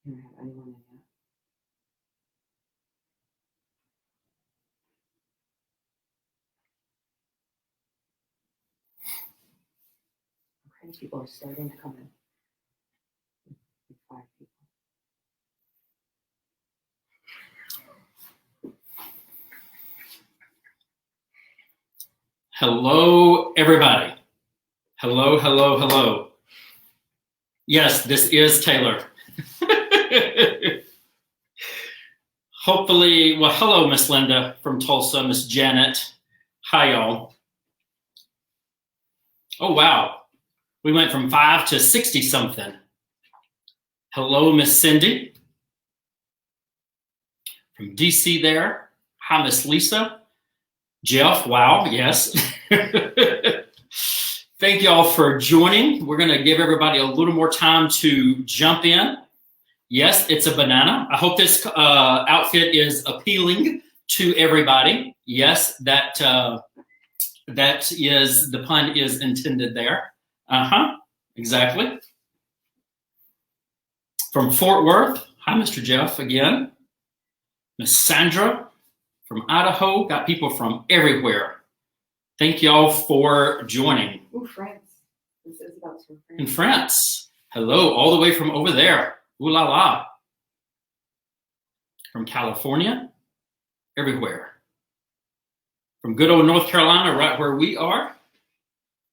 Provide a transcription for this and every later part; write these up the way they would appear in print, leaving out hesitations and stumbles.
You don't have anyone in yet. Okay, people are starting to come in. 5 people. Hello, everybody. Hello, hello, hello. Yes, this is Taylor. Hopefully, well, hello, Miss Linda from Tulsa, Miss Janet. Hi, y'all. Oh, wow. We went from 5 to 60 something. Hello, Miss Cindy from DC there. Hi, Miss Lisa. Jeff, wow, yes. Thank you all for joining. We're going to give everybody a little more time to jump in. Yes, it's a banana. I hope this outfit is appealing to everybody. Yes, that is, the pun is intended there. Exactly. From Fort Worth, hi, Mr. Jeff again. Miss Sandra from Idaho, got people from everywhere. Thank y'all for joining. Ooh, France. This is about from France. In France. Hello, all the way from over there. Ooh la la. From California, everywhere. From good old North Carolina, right where we are.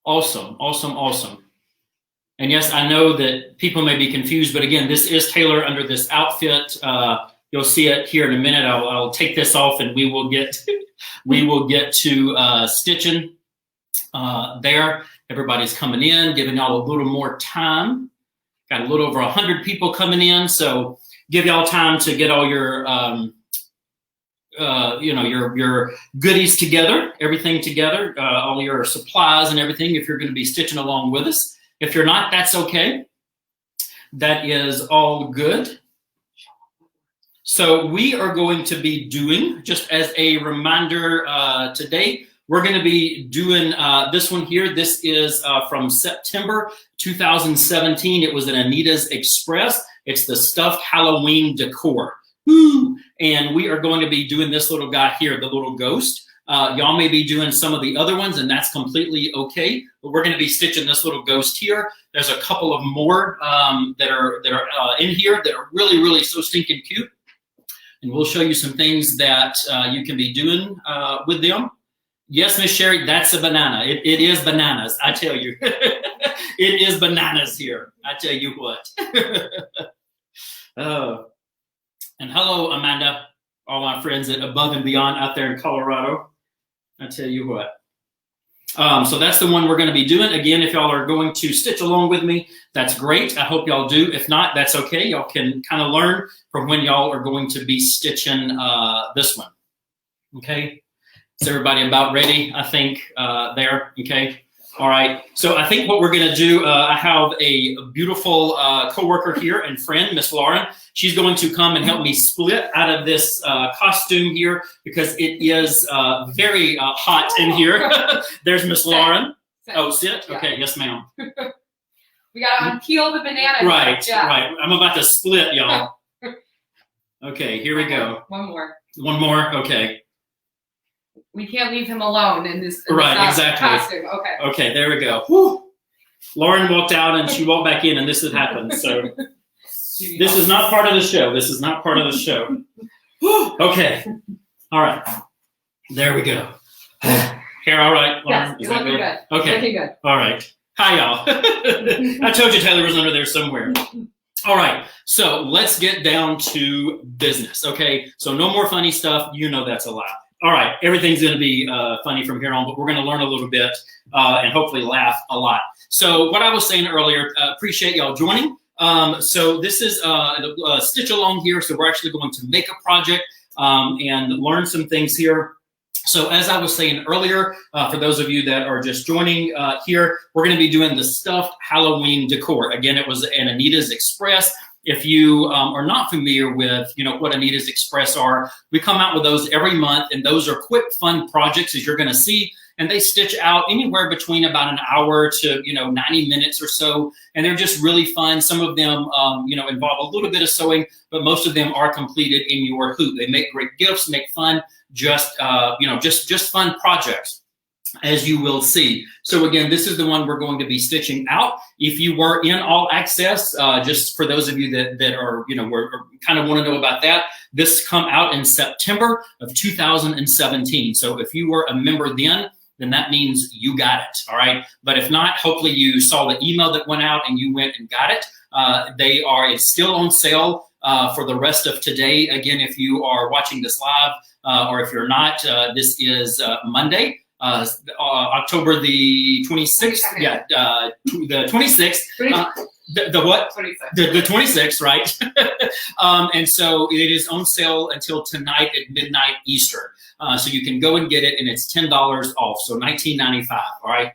Awesome, awesome, awesome. And yes, I know that people may be confused, but again, this is Taylor under this outfit. You'll see it here in a minute. I'll take this off, and we will get to stitching there. Everybody's coming in, giving y'all a little more time. Got a little over 100 people coming in, so give y'all time to get all your your goodies together, everything together, all your supplies and everything. If you're going to be stitching along with us, if you're not, that's okay. That is all good. So we are going to be doing, just as a reminder today, we're going to be doing this one here. This is from September 2017. It was an Anita's Express. It's the stuffed Halloween decor. Woo! And we are going to be doing this little guy here, the little ghost. Y'all may be doing some of the other ones, and that's completely okay. But we're going to be stitching this little ghost here. There's a couple of more that are in here that are really, really so stinking cute. And we'll show you some things that you can be doing with them. Yes, Miss Sherry, that's a banana. It is bananas, I tell you. It is bananas here, I tell you what. And hello, Amanda, all my friends at Above and Beyond out there in Colorado. I tell you what. So that's the one we're going to be doing. Again, if y'all are going to stitch along with me, that's great. I hope y'all do. If not, that's okay. Y'all can kind of learn from when y'all are going to be stitching this one. Okay. Is everybody about ready? I think there. Okay. All right. So I think what we're going to do, I have a beautiful coworker here and friend, Miss Lauren. She's going to come and help me split out of this costume here because it is very hot in here. There's Miss Lauren. Oh, sit? Yeah. Okay. Yes, ma'am. We got to unpeel the banana. Right. Yeah. Right. I'm about to split, y'all. Okay. Here we go. One more. One more. Okay. We can't leave him alone in this right, exactly. costume. Okay. Okay, there we go. Whew. Lauren walked out and she walked back in, and this had happened. So this is not part of the show. This is not part of the show. Okay. All right. There we go. Here, all right, Lauren? Yes, is that good? Okay. Looking good. All right. Hi, y'all. I told you Taylor was under there somewhere. All right. So let's get down to business. Okay. So no more funny stuff. You know that's a lie. All right, everything's going to be funny from here on, but we're going to learn a little bit and hopefully laugh a lot. So what I was saying earlier, appreciate y'all joining. So this is a stitch along here. So we're actually going to make a project and learn some things here. So as I was saying earlier, for those of you that are just joining here, we're going to be doing the stuffed Halloween decor. Again, it was an Anita's Express. If you are not familiar with, what Anita's Express are, we come out with those every month, and those are quick, fun projects, as you're going to see. and they stitch out anywhere between about an hour to 90 minutes or so, and they're just really fun. Some of them involve a little bit of sewing, but most of them are completed in your hoop. They make great gifts, make fun, just fun projects, as you will see. So again, this is the one we're going to be stitching out. If you were in All Access, just for those of you that are, kind of want to know about that, this come out in September of 2017. So if you were a member then that means you got it, all right? But if not, hopefully you saw the email that went out and you went and got it. It's still on sale for the rest of today. Again, if you are watching this live, or if you're not, this is Monday, October the 26th. Yeah, the 26th. The what? 26th. The 26th, right? And so it is on sale until tonight at midnight Eastern. So you can go and get it, and it's $10 off, so $19.95. All right.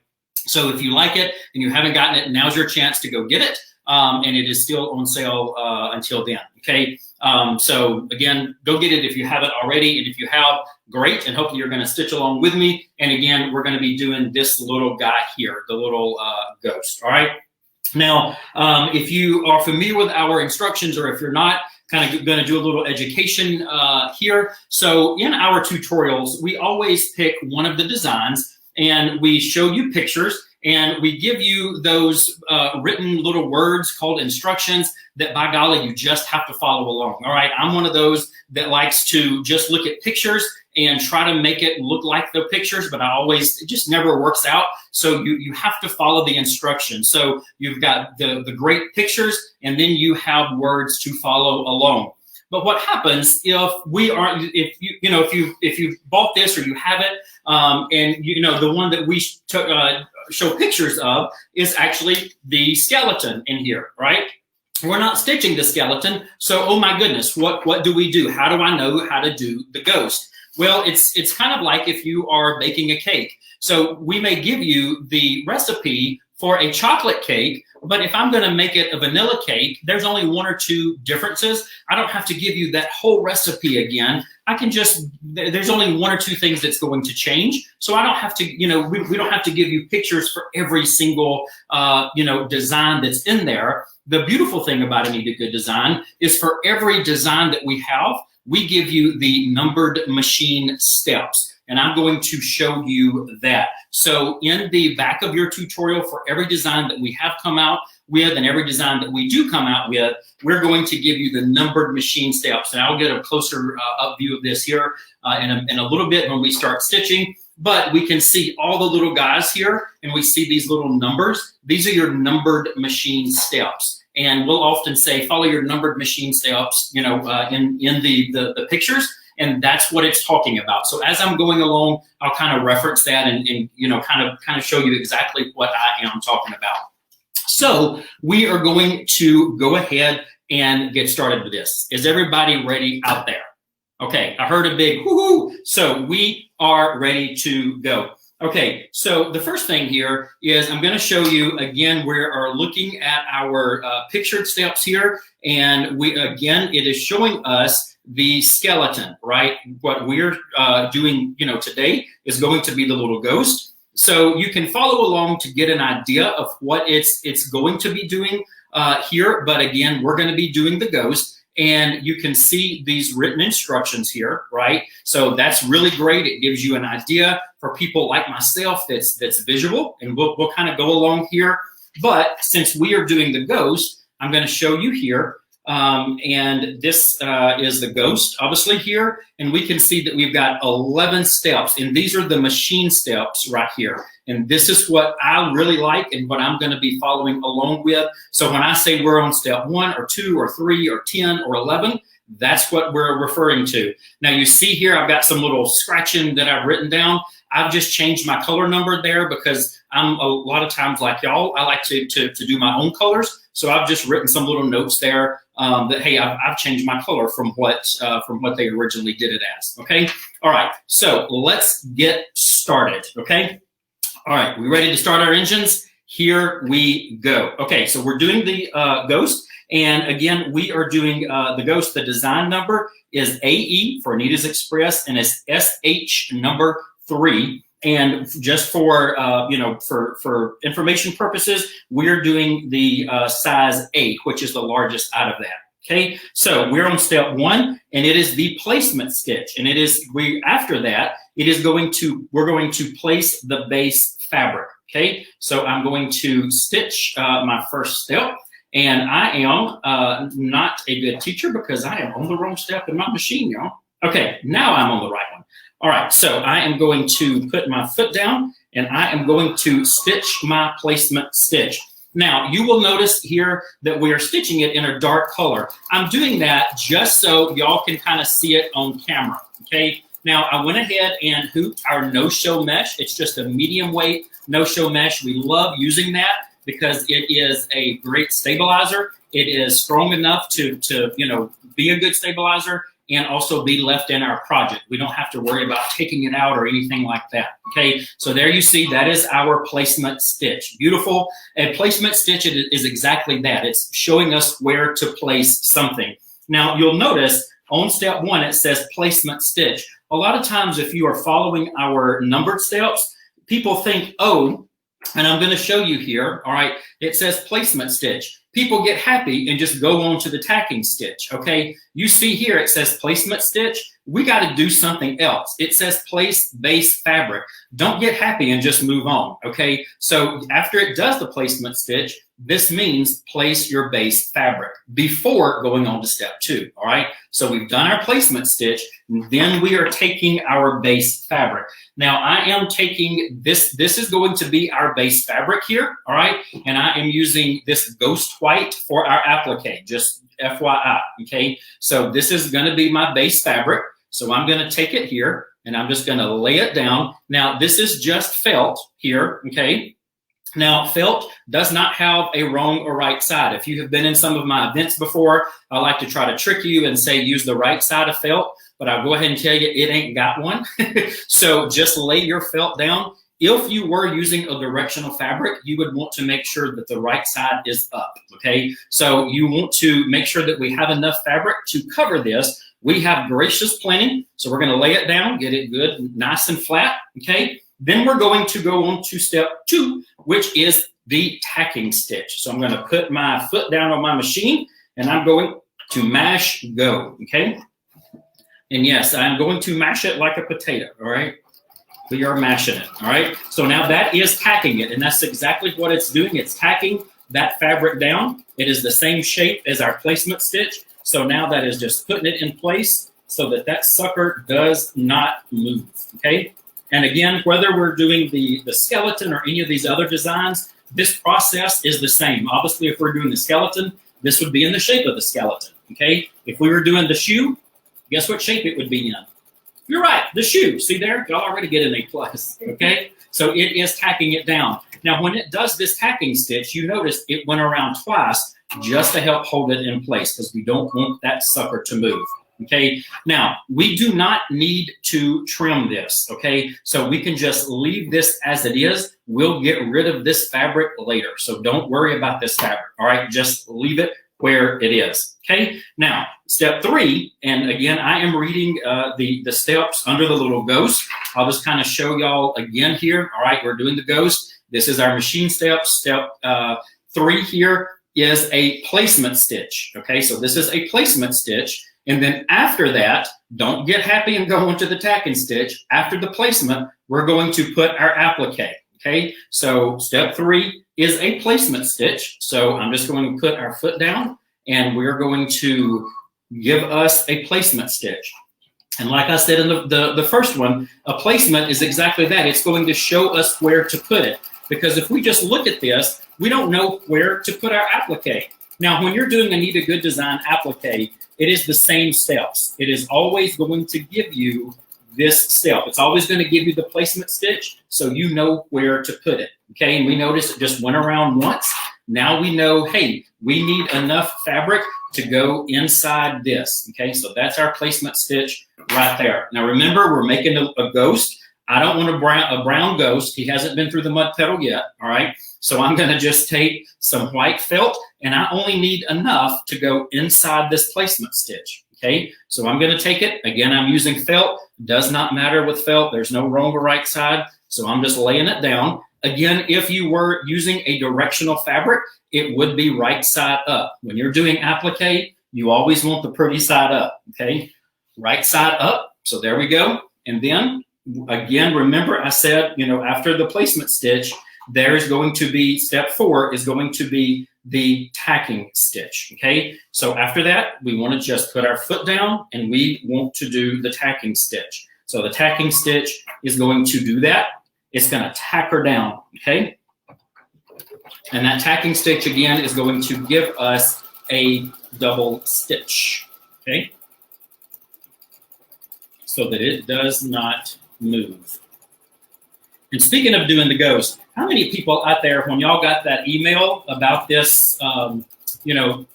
So if you like it and you haven't gotten it, now's your chance to go get it. And it is still on sale until then. Okay. So again, go get it if you haven't already, and if you have, great. And hopefully you're going to stitch along with me. And again, we're going to be doing this little guy here, the little ghost. All right. Now, if you are familiar with our instructions, or if you're not, kind of going to do a little education here. So in our tutorials, we always pick one of the designs, and we show you pictures, and we give you those written little words called instructions that, by golly, you just have to follow along. All right, I'm one of those that likes to just look at pictures and try to make it look like the pictures, but it just never works out. So you have to follow the instructions. So you've got the great pictures, and then you have words to follow along. But what happens if you bought this, or you have it, and the one that we show pictures of is actually the skeleton in here, right? We're not stitching the skeleton, so oh my goodness, what do we do? How do I know how to do the ghost? Well, it's kind of like if you are baking a cake. So we may give you the recipe for a chocolate cake, but if I'm going to make it a vanilla cake, there's only one or two differences. I don't have to give you that whole recipe again. There's only one or two things that's going to change. So I don't have to, we don't have to give you pictures for every single, design that's in there. The beautiful thing about Anita Good Design is for every design that we have, we give you the numbered machine steps. And I'm going to show you that. So in the back of your tutorial, for every design that we have come out with and every design that we do come out with, we're going to give you the numbered machine steps. And I'll get a closer up view of this here in a little bit when we start stitching. But we can see all the little guys here, and we see these little numbers. These are your numbered machine steps. And we'll often say, follow your numbered machine steps, in the pictures. And that's what it's talking about. So as I'm going along, I'll kind of reference that and kind of show you exactly what I am talking about. So we are going to go ahead and get started with this. Is everybody ready out there? Okay, I heard a big whoo-hoo. So we are ready to go. Okay, so the first thing here is I'm going to show you again. We are looking at our pictured steps here, and it is showing us the skeleton, right? What we're doing, today is going to be the little ghost. So you can follow along to get an idea of what it's going to be doing here. But again, we're going to be doing the ghost, and you can see these written instructions here, right? So that's really great. It gives you an idea for people like myself that's visual, and we'll kind of go along here. But since we are doing the ghost, I'm going to show you here. And this is the ghost, obviously, here. And we can see that we've got 11 steps. And these are the machine steps right here. And this is what I really like and what I'm going to be following along with. So when I say we're on step 1 or 2 or 3 or 10 or 11, that's what we're referring to. Now, you see here, I've got some little scratching that I've written down. I've just changed my color number there because I'm a lot of times like y'all, I like to do my own colors. So I've just written some little notes there that, hey, I've changed my color from what they originally did it as. Okay. All right. So let's get started. Okay. All right. We ready to start our engines? Here we go. Okay. So we're doing the ghost. And again, we are doing the ghost. The design number is AE for Anita's Express, and it's SH number 3. And just for, for information purposes, we're doing the size 8, which is the largest out of that. Okay, so we're on step 1, and it is the placement stitch. And it is, after that, we're going to place the base fabric. Okay, so I'm going to stitch my first step. And I am not a good teacher because I am on the wrong step in my machine, y'all. Okay, now I'm on the right one. All right, so I am going to put my foot down, and I am going to stitch my placement stitch. Now, you will notice here that we are stitching it in a dark color. I'm doing that just so y'all can kind of see it on camera, okay? Now, I went ahead and hooped our no-show mesh. It's just a medium weight no-show mesh. We love using that because it is a great stabilizer. It is strong enough to be a good stabilizer and also be left in our project. We don't have to worry about taking it out or anything like that, okay? So there you see, that is our placement stitch. Beautiful. A placement stitch is exactly that. It's showing us where to place something. Now, you'll notice on step 1, it says placement stitch. A lot of times, if you are following our numbered steps, people think, oh, and I'm gonna show you here, all right, it says placement stitch. People get happy and just go on to the tacking stitch, okay? You see here, it says placement stitch. We got to do something else. It says place base fabric. Don't get happy and just move on, okay? So after it does the placement stitch, this means place your base fabric before going on to step 2, all right? So we've done our placement stitch, then we are taking our base fabric. Now I am taking this is going to be our base fabric here, all right? And I am using this ghost white for our applique, just FYI, okay? So this is gonna be my base fabric. So I'm gonna take it here and I'm just gonna lay it down. Now this is just felt here, okay? Now, felt does not have a wrong or right side. If you have been in some of my events before, I like to try to trick you and say use the right side of felt, but I'll go ahead and tell you it ain't got one. So just lay your felt down. If you were using a directional fabric, you would want to make sure that the right side is up, okay? So you want to make sure that we have enough fabric to cover this. We have gracious planning, so we're gonna lay it down, get it good, nice and flat, okay? Then we're going to go on to step 2, which is the tacking stitch. So I'm going to put my foot down on my machine and I'm going to mash go, okay? And yes, I'm going to mash it like a potato, all right? We are mashing it, all right? So now that is tacking it, and that's exactly what it's doing. It's tacking that fabric down. It is the same shape as our placement stitch. So now that is just putting it in place so that that sucker does not move, okay? And again, whether we're doing the skeleton or any of these other designs, this process is the same. Obviously, if we're doing the skeleton, this would be in the shape of the skeleton, okay? If we were doing the shoe, guess what shape it would be in? You're right, the shoe. See there? Y'all already get an A+, okay? So it is tacking it down. Now, when it does this tacking stitch, you notice it went around twice just to help hold it in place because we don't want that sucker to move. Okay, now we do not need to trim this, okay? So we can just leave this as it is. We'll get rid of this fabric later. So don't worry about this fabric, all right? Just leave it where it is, okay? Now, step 3, and again, I am reading the steps under the little ghost. I'll just kind of show y'all again here, all right? We're doing the ghost. This is our machine step. Step 3 here is a placement stitch, okay? So this is a placement stitch. And then after that, don't get happy and go into the tacking stitch. After the placement, we're going to put our applique, okay? So step 3 is a placement stitch. So I'm just going to put our foot down and we're going to give us a placement stitch. And like I said in the first one, a placement is exactly that. It's going to show us where to put it. Because if we just look at this, we don't know where to put our applique. Now, when you're doing Anita Goodesign applique, it is the same steps. It is always going to give you this step. It's always going to give you the placement stitch so you know where to put it, okay? And we notice it just went around once. Now we know, hey, we need enough fabric to go inside this, okay? So that's our placement stitch right there. Now remember, we're making a ghost. I don't want a brown ghost. He hasn't been through the mud pedal yet, all right? So I'm going to just take some white felt, and I only need enough to go inside this placement stitch, okay? So I'm going to take it. Again, I'm using felt. Does not matter with felt. There's no wrong or right side. So I'm just laying it down. Again, if you were using a directional fabric, it would be right side up. When you're doing applique, you always want the pretty side up, okay? Right side up, so there we go. And then, again, remember I said, you know, after the placement stitch, there's going to be, step 4 is going to be the tacking stitch, okay? So after that, we want to just put our foot down and we want to do the tacking stitch. So the tacking stitch is going to do that. It's going to tack her down, okay? And that tacking stitch, again, is going to give us a double stitch, okay? So that it does not move. And speaking of doing the ghost, how many people out there, when y'all got that email about this, you know,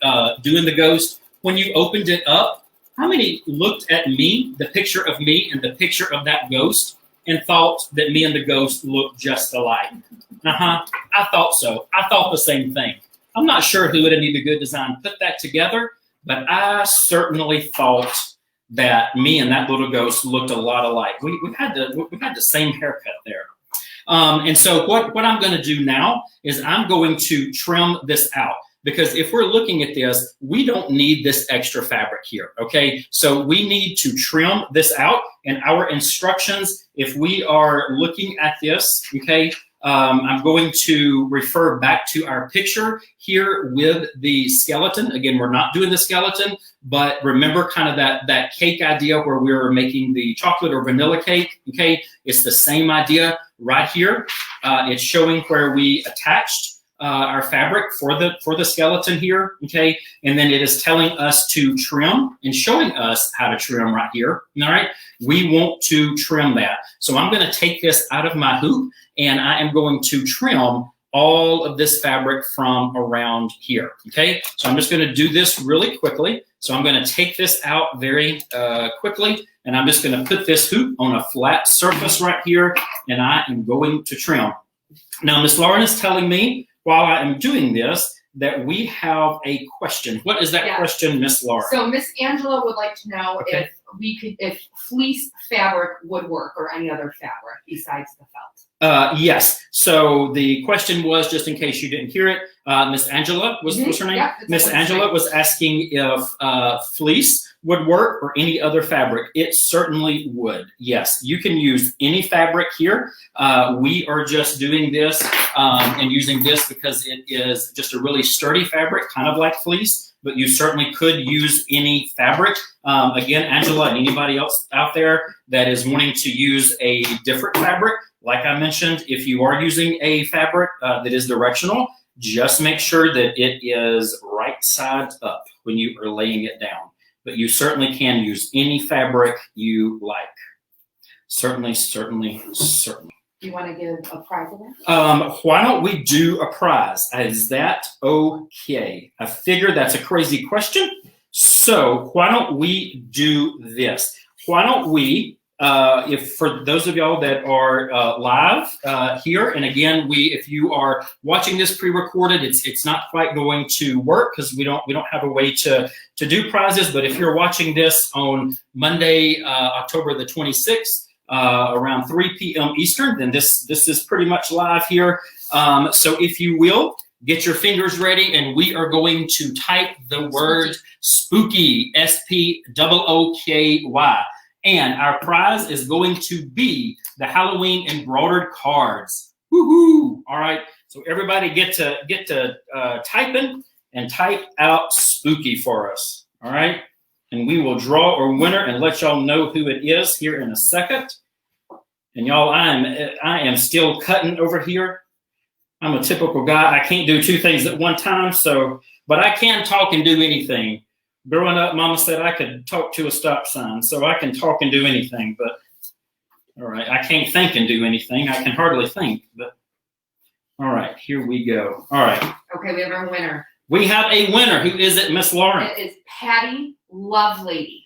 doing the ghost, when you opened it up, how many looked at me, the picture of me and the picture of that ghost, and thought that me and the ghost looked just alike? I thought so. I thought the same thing. I'm not sure who at Anita Goodesign put that together, but I certainly thought that me and that little ghost looked a lot alike. We had the same haircut there. And so what I'm going to do now is I'm going to trim this out, because if we're looking at this, we don't need this extra fabric here, okay? So we need to trim this out, and our instructions, if we are looking at this, okay, I'm going to refer back to our picture here with the skeleton. Again, we're not doing the skeleton, but remember kind of that cake idea where we were making the chocolate or vanilla cake, okay? It's the same idea right here. It's showing where we attached our fabric for the skeleton here, okay? And then it is telling us to trim and showing us how to trim right here, all right? We want to trim that. So I'm gonna take this out of my hoop and I am going to trim all of this fabric from around here, okay? So I'm just gonna do this really quickly. So I'm gonna take this out very quickly, and I'm just gonna put this hoop on a flat surface right here, and I am going to trim. Now, Miss Lauren is telling me while I am doing this that we have a question. What is that question, Miss Lauren? So Miss Angela would like to know Okay. if fleece fabric would work, or any other fabric besides the felt. Yes. So the question was, just in case you didn't hear it, Miss Angela was her name? Yeah, Miss Angela was asking if fleece would work or any other fabric. It certainly would. Yes, you can use any fabric here. We are just doing this and using this because it is just a really sturdy fabric, kind of like fleece, but you certainly could use any fabric. Again, Angela and anybody else out there that is wanting to use a different fabric, like I mentioned, if you are using a fabric that is directional, just make sure that it is right side up when you are laying it down. But you certainly can use any fabric you like. Certainly, certainly, certainly. Do you want to give a prize of that? Why don't we do a prize? Is that okay? I figure that's a crazy question. So why don't we do this? Why don't we, if for those of y'all that are live here, and again, if you are watching this pre-recorded, it's not quite going to work because we don't have a way to do prizes. But if you're watching this on Monday, October the 26th, around 3 p.m. Eastern, then this is pretty much live here. So if you will, get your fingers ready, and we are going to type the word spooky, S-P-O-O-K-Y. And our prize is going to be the Halloween embroidered cards. Woohoo! All right, so everybody get to typing and type out spooky for us. All right, and we will draw a winner and let y'all know who it is here in a second. And y'all, I am still cutting over here. I'm a typical guy. I can't do two things at one time, but I can talk and do anything. Growing up, Mama said I could talk to a stop sign, so I can talk and do anything. But all right, I can't think and do anything. I can hardly think. But all right, here we go. All right. Okay, we have our winner. We have a winner. Who is it, Miss Lauren? It is Patty Lovelady.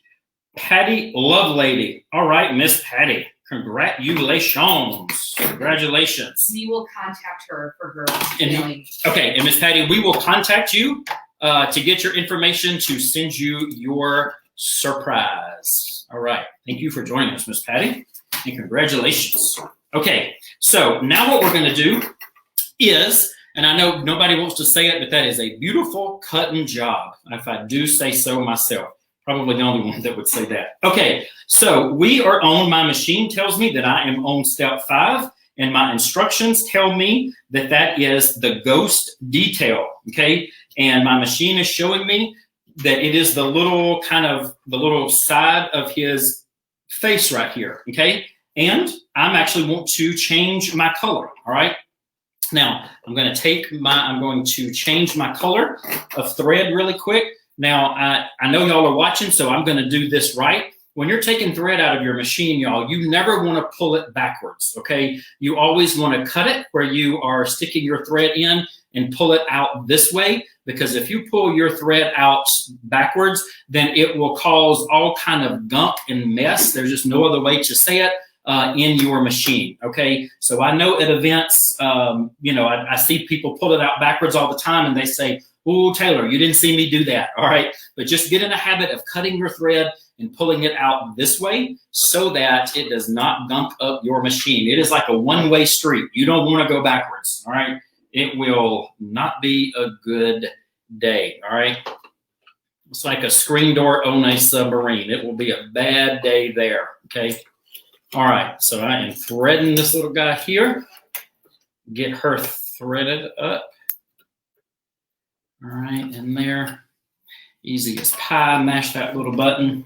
Patty Lovelady. All right, Miss Patty. Congratulations. Congratulations. We will contact her for her And- mailing. Okay, and Miss Patty, we will contact you to get your information to send you your surprise. All right. Thank you for joining us, Miss Patty, and congratulations. Okay, so now what we're going to do is, and I know nobody wants to say it, but that is a beautiful cutting job, if I do say so myself. Probably the only one that would say that. Okay, so we are on, my machine tells me that I am on step 5, and my instructions tell me that that is the ghost detail, okay? And my machine is showing me that it is the little the little side of his face right here, okay? And I'm actually want to change my color, all right? Now, I'm going to change my color of thread really quick. Now, I know y'all are watching, so I'm going to do this right. When you're taking thread out of your machine, y'all, you never want to pull it backwards, okay? You always want to cut it where you are sticking your thread in and pull it out this way, because if you pull your thread out backwards, then it will cause all kind of gunk and mess. There's just no other way to say it. In your machine, okay? So I know at events, I see people pull it out backwards all the time, and they say, "Oh, Taylor, you didn't see me do that," all right? But just get in a habit of cutting your thread and pulling it out this way so that it does not gunk up your machine. It is like a one-way street. You don't want to go backwards, all right? It will not be a good day, all right? It's like a screen door on a submarine. It will be a bad day there, okay? All right, so I am threading this little guy here. Get her threaded up. All right, in there. Easy as pie, mash that little button.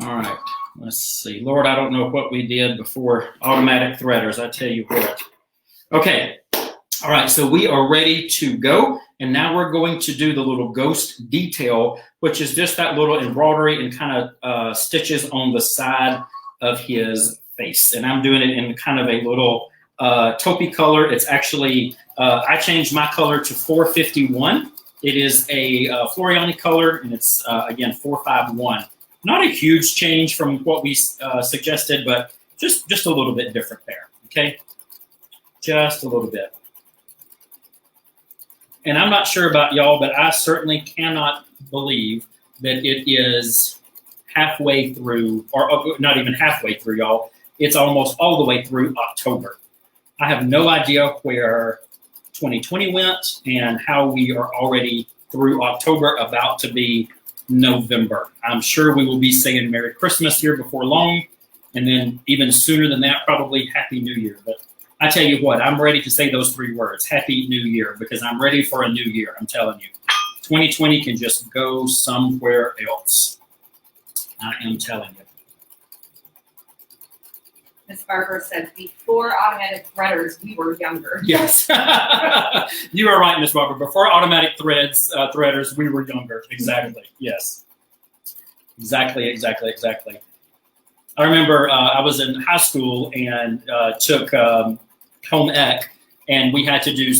All right, let's see. Lord, I don't know what we did before automatic threaders, I tell you what. Okay, all right, so we are ready to go. And now we're going to do the little ghost detail, which is just that little embroidery and kind of stitches on the side of his face. And I'm doing it in kind of a little taupey color. It's actually, I changed my color to 451. It is a Floriani color, and it's, again, 451. Not a huge change from what we suggested, but just a little bit different there, okay? Just a little bit. And I'm not sure about y'all, but I certainly cannot believe that it is halfway through, or not even halfway through, y'all. It's almost all the way through October. I have no idea where 2020 went and how we are already through October, about to be November. I'm sure we will be saying Merry Christmas here before long, and then even sooner than that, probably Happy New Year. But I tell you what, I'm ready to say those 3 words, Happy New Year, because I'm ready for a new year, I'm telling you. 2020 can just go somewhere else. I am telling you. Ms. Barber said, before automatic threaders, we were younger. Yes. You are right, Ms. Barber. Before automatic threaders, we were younger. Exactly. Yes. Exactly. I remember I was in high school and took home ec, and we had to do,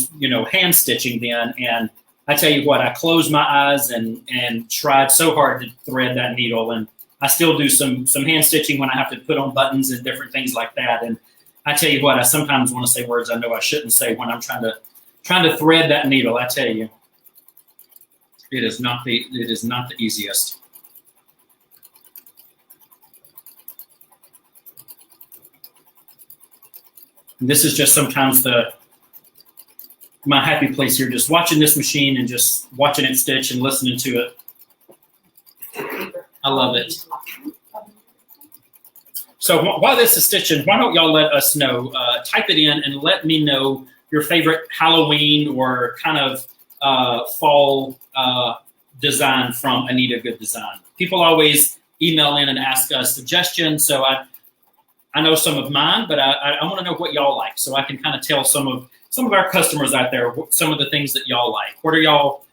hand stitching then. And I tell you what, I closed my eyes and tried so hard to thread that needle. And I still do some hand stitching when I have to put on buttons and different things like that. And I tell you what, I sometimes want to say words I know I shouldn't say when I'm trying to thread that needle. I tell you, it is not the easiest. And this is just sometimes my happy place here, just watching this machine and just watching it stitch and listening to it. I love it. So while this is stitching, why don't y'all let us know, type it in and let me know your favorite Halloween or kind of fall design from Anita Good Design. People always email in and ask us suggestions, so I know some of mine, but I want to know what y'all like, so I can kind of tell some of our customers out there some of the things that y'all like. What are y'all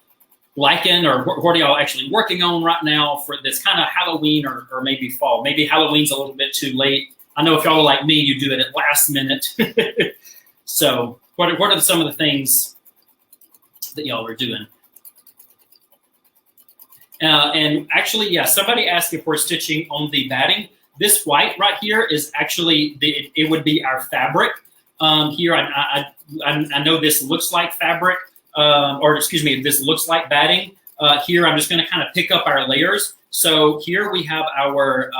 liking, or what are y'all actually working on right now for this kind of Halloween or maybe fall? Maybe Halloween's a little bit too late. I know if y'all are like me, you do it at last minute. So what are some of the things that y'all are doing? And actually, yeah, somebody asked if we're stitching on the batting. This white right here is actually, it would be our fabric. Here, I know this looks like fabric, or excuse me, this looks like batting. Here, I'm just going to kind of pick up our layers. So here we have our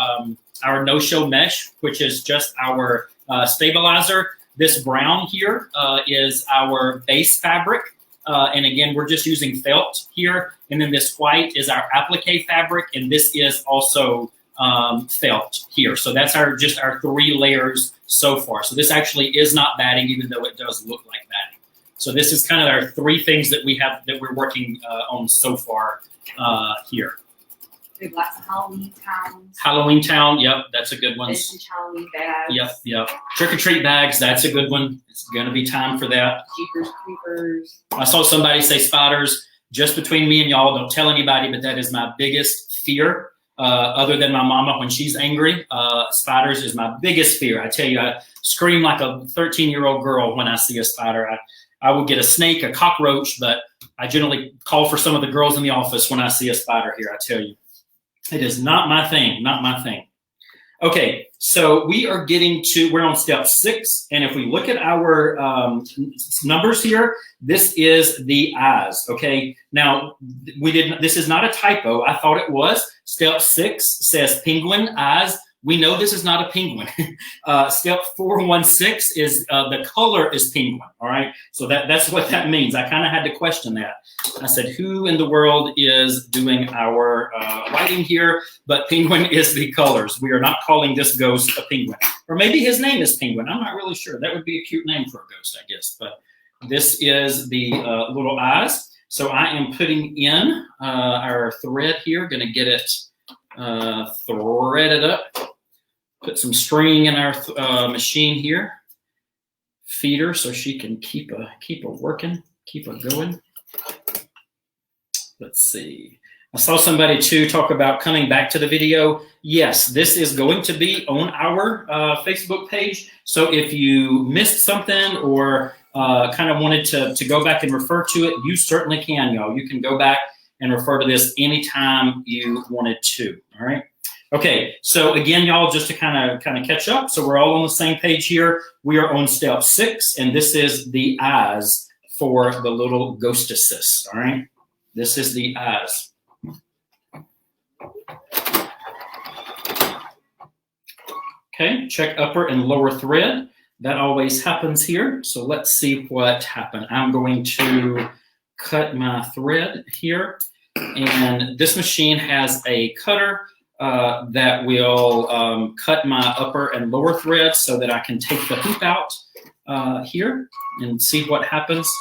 no-show mesh, which is just our stabilizer. This brown here is our base fabric. And again, we're just using felt here. And then this white is our applique fabric. And this is also felt here. So that's just our 3 layers so far. So this actually is not batting, even though it does look like batting. So this is kind of our 3 things that we're working on so far here. We have lots of Halloween towns. Halloween town, yep, that's a good one. Vintage Halloween bags. Yep. Trick or treat bags, that's a good one. It's gonna be time for that. Jeepers Creepers. I saw somebody say spiders. Just between me and y'all, don't tell anybody, but that is my biggest fear. Other than my mama when she's angry, spiders is my biggest fear. I tell you, I scream like a 13-year-old girl when I see a spider. I would get a snake, a cockroach, but I generally call for some of the girls in the office when I see a spider here, I tell you. It is not my thing, not my thing. Okay, so we're on step 6, and if we look at our numbers here, this is the eyes, okay? Now, this is not a typo. I thought it was. Step 6 says penguin eyes. We know this is not a penguin. Step 416 is the color is penguin, all right? So that's what that means. I kind of had to question that. I said, who in the world is doing our writing here? But penguin is the colors. We are not calling this ghost a penguin. Or maybe his name is Penguin. I'm not really sure. That would be a cute name for a ghost, I guess. But this is the little eyes. So I am putting in our thread here. Going to get it threaded up. Put some string in our machine here. Feed her so she can keep her working, keep her going. Let's see. I saw somebody too talk about coming back to the video. Yes, this is going to be on our Facebook page. So if you missed something or kind of wanted to go back and refer to it, you certainly can, y'all. You can go back and refer to this anytime you wanted to. All right. Okay, so again, y'all, just to kind of catch up, so we're all on the same page here. We are on step 6, and this is the eyes for the little ghostesses, all right? This is the eyes. Okay, check upper and lower thread. That always happens here, so let's see what happened. I'm going to cut my thread here, and this machine has a cutter that will cut my upper and lower thread so that I can take the hoop out here and see what happens.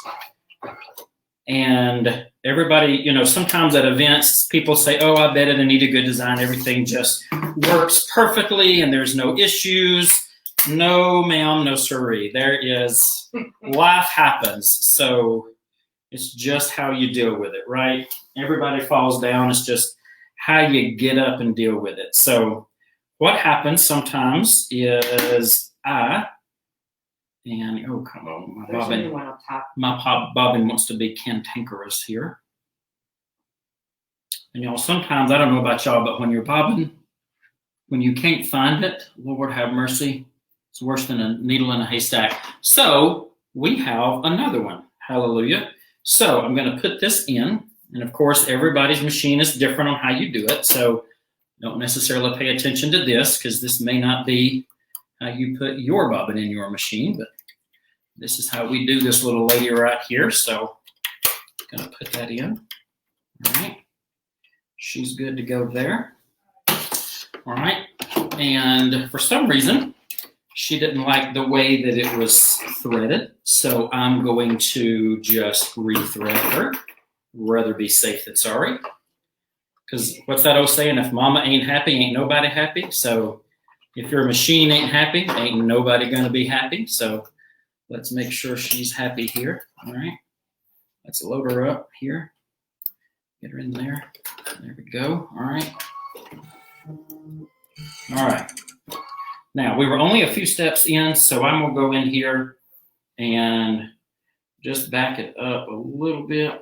And everybody, sometimes at events, people say, oh, I bet at Anita Goodesign, everything just works perfectly and there's no issues. No, ma'am, no siree. There is, life happens. So it's just how you deal with it, right? Everybody falls down. It's just how you get up and deal with it. So what happens sometimes is oh, come on, my bobbin wants to be cantankerous here. And y'all, sometimes, I don't know about y'all, but when you're bobbing, when you can't find it, Lord have mercy, it's worse than a needle in a haystack. So we have another one, hallelujah. So I'm gonna put this in. And of course, everybody's machine is different on how you do it. So don't necessarily pay attention to this because this may not be how you put your bobbin in your machine, but this is how we do this little lady right here. So I'm gonna put that in. All right. She's good to go there. All right. And for some reason, she didn't like the way that it was threaded. So I'm going to just rethread her. Rather be safe than sorry. Because what's that old saying? If mama ain't happy, ain't nobody happy. So if your machine ain't happy, ain't nobody gonna be happy. So let's make sure she's happy here. All right. Let's load her up here. Get her in there. There we go. All right. All right. Now, we were only a few steps in, so I'm gonna go in here and just back it up a little bit.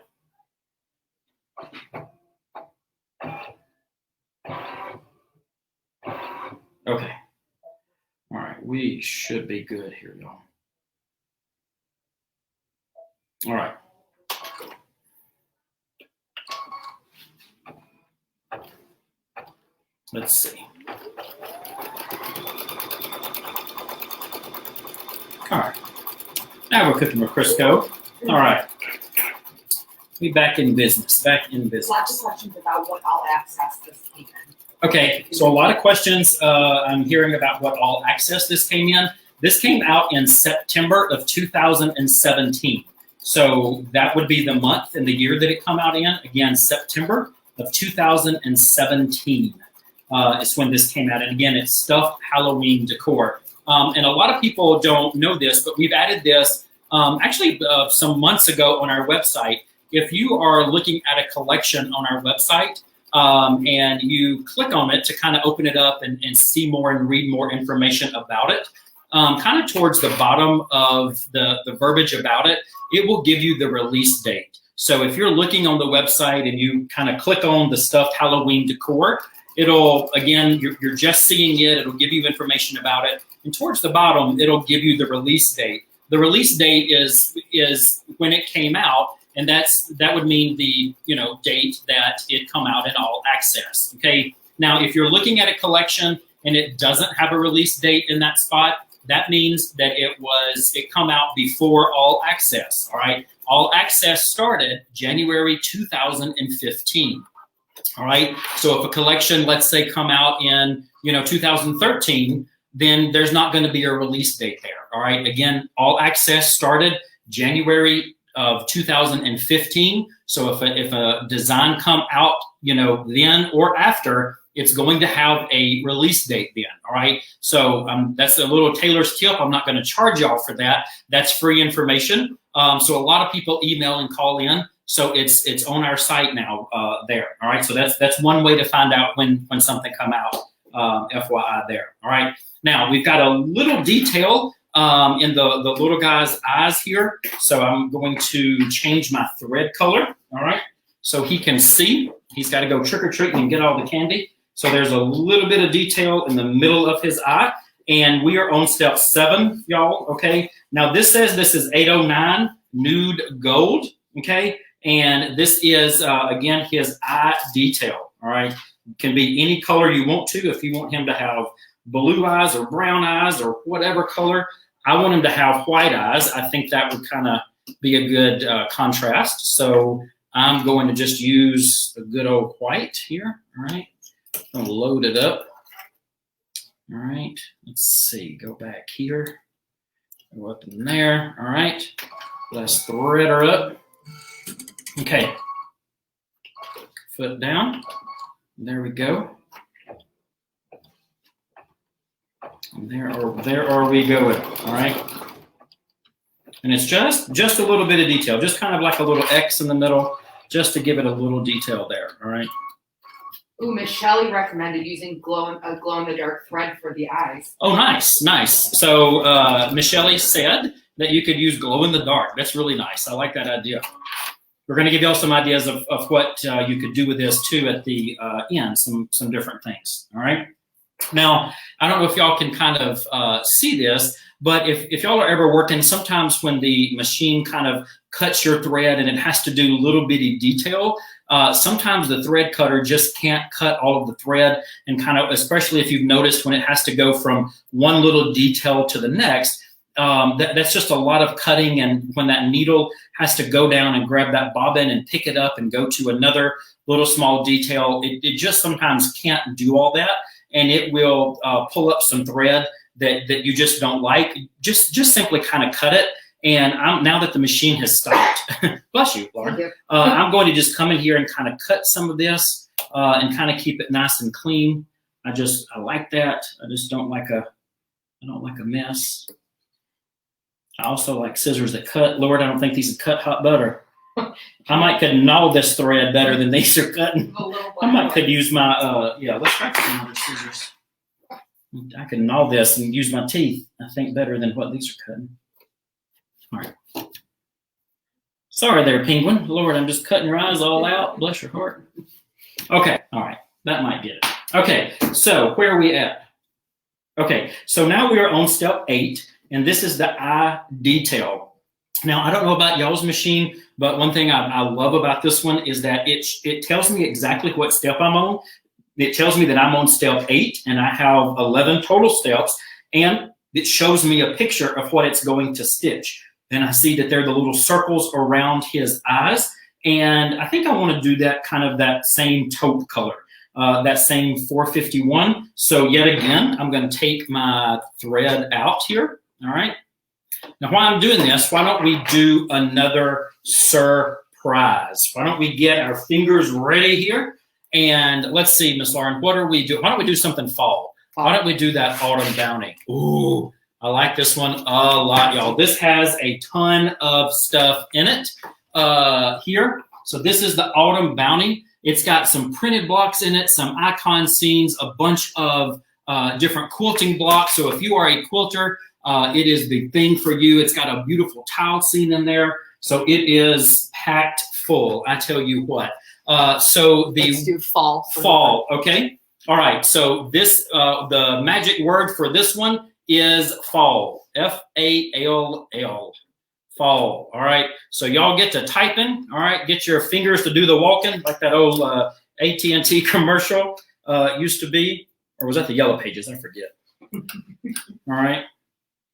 Okay. All right. We should be good here, y'all. All right. Let's see. All right. Now we're cooking with Crisco. All right. We back in business. Back in business. Lots of questions about what all access this came in. Okay, so a lot of questions I'm hearing about what all access this came in. This came out in September of 2017. So that would be the month and the year that it come out in. Again, September of 2017 is when this came out. And again, it's stuffed Halloween decor. And a lot of people don't know this, but we've added this actually some months ago on our website. If you are looking at a collection on our website, and you click on it to kind of open it up and see more and read more information about it, kind of towards the bottom of the verbiage about it, it will give you the release date. So if you're looking on the website and you kind of click on the stuffed Halloween decor, it'll, again, you're just seeing it, it'll give you information about it. And towards the bottom, it'll give you the release date. The release date is when it came out. And that would mean the date that it come out in all access. Okay. Now, if you're looking at a collection and it doesn't have a release date in that spot, that means that it come out before all access. All right. All access started January 2015. All right. So if a collection, let's say, come out in 2013, then there's not going to be a release date there. All right. Again, all access started January of 2015. So if a design come out, then or after, it's going to have a release date then. All right. So that's a little tailor's tip. I'm not going to charge y'all for that. That's free information. So a lot of people email and call in. So it's on our site now there. All right. So that's one way to find out when something come out. FYI there. All right. Now we've got a little detail in the little guy's eyes here. So I'm going to change my thread color, all right? So he can see. He's got to go trick-or-treating and get all the candy. So there's a little bit of detail in the middle of his eye. And we are on step 7, y'all, okay? Now this says this is 809 nude gold, okay? And this is, again, his eye detail, all right? It can be any color you want to. If you want him to have blue eyes or brown eyes or whatever color, I want him to have white eyes. I think that would kind of be a good contrast. So I'm going to just use a good old white here. All right. I'm going to load it up. All right. Let's see. Go back here. Go up in there. All right. Let's thread her up. Okay. Foot down. There we go. And there are we going, all right? And it's just a little bit of detail, just kind of like a little X in the middle, just to give it a little detail there, all right? Ooh, Miss Shelley recommended using glow-in-the-dark thread for the eyes. Oh, nice, nice. So Miss Shelley said that you could use glow-in-the-dark. That's really nice. I like that idea. We're going to give y'all some ideas of what you could do with this, too, at the end, some different things, all right? Now, I don't know if y'all can kind of see this, but if y'all are ever working, sometimes when the machine kind of cuts your thread and it has to do little bitty detail, sometimes the thread cutter just can't cut all of the thread, and kind of, especially if you've noticed when it has to go from one little detail to the next, that's just a lot of cutting, and when that needle has to go down and grab that bobbin and pick it up and go to another little small detail, it just sometimes can't do all that. And it will pull up some thread that you just don't like. Just simply kind of cut it. And now that the machine has stopped, bless you, Lauren, I'm going to just come in here and kind of cut some of this and kind of keep it nice and clean. I like that. I just don't like a mess. I also like scissors that cut. Lord, I don't think these would cut hot butter. I might could gnaw this thread better than these are cutting. I might could use my, let's try some other scissors. I could gnaw this and use my teeth, I think, better than what these are cutting. All right. Sorry there, penguin. Lord, I'm just cutting your eyes all out. Bless your heart. Okay, all right. That might get it. Okay, so where are we at? Okay, so now we are on step 8, and this is the eye detail. Now, I don't know about y'all's machine, but one thing I love about this one is that it tells me exactly what step I'm on. It tells me that I'm on step 8, and I have 11 total steps. And that shows me a picture of what it's going to stitch. And I see that there are the little circles around his eyes. And I think I want to do that kind of that same taupe color, that same 451. So yet again, I'm going to take my thread out here. All right. Now, while I'm doing this, why don't we do another surprise? Why don't we get our fingers ready here? And let's see, Miss Lauren, what are we doing? Why don't we do something fall? Why don't we do that autumn bounty? Ooh, I like this one a lot, y'all. This has a ton of stuff in it here. So this is the autumn bounty. It's got some printed blocks in it, some icon scenes, a bunch of different quilting blocks. So if you are a quilter, it is the thing for you. It's got a beautiful tile scene in there. So it is packed full, I tell you what. So Let's do fall. Fall, okay. All right, so this, the magic word for this one is fall, F-A-L-L, fall, all right. So y'all get to typing, all right, get your fingers to do the walking like that old AT&T commercial used to be, or was that the Yellow Pages? I forget. All right,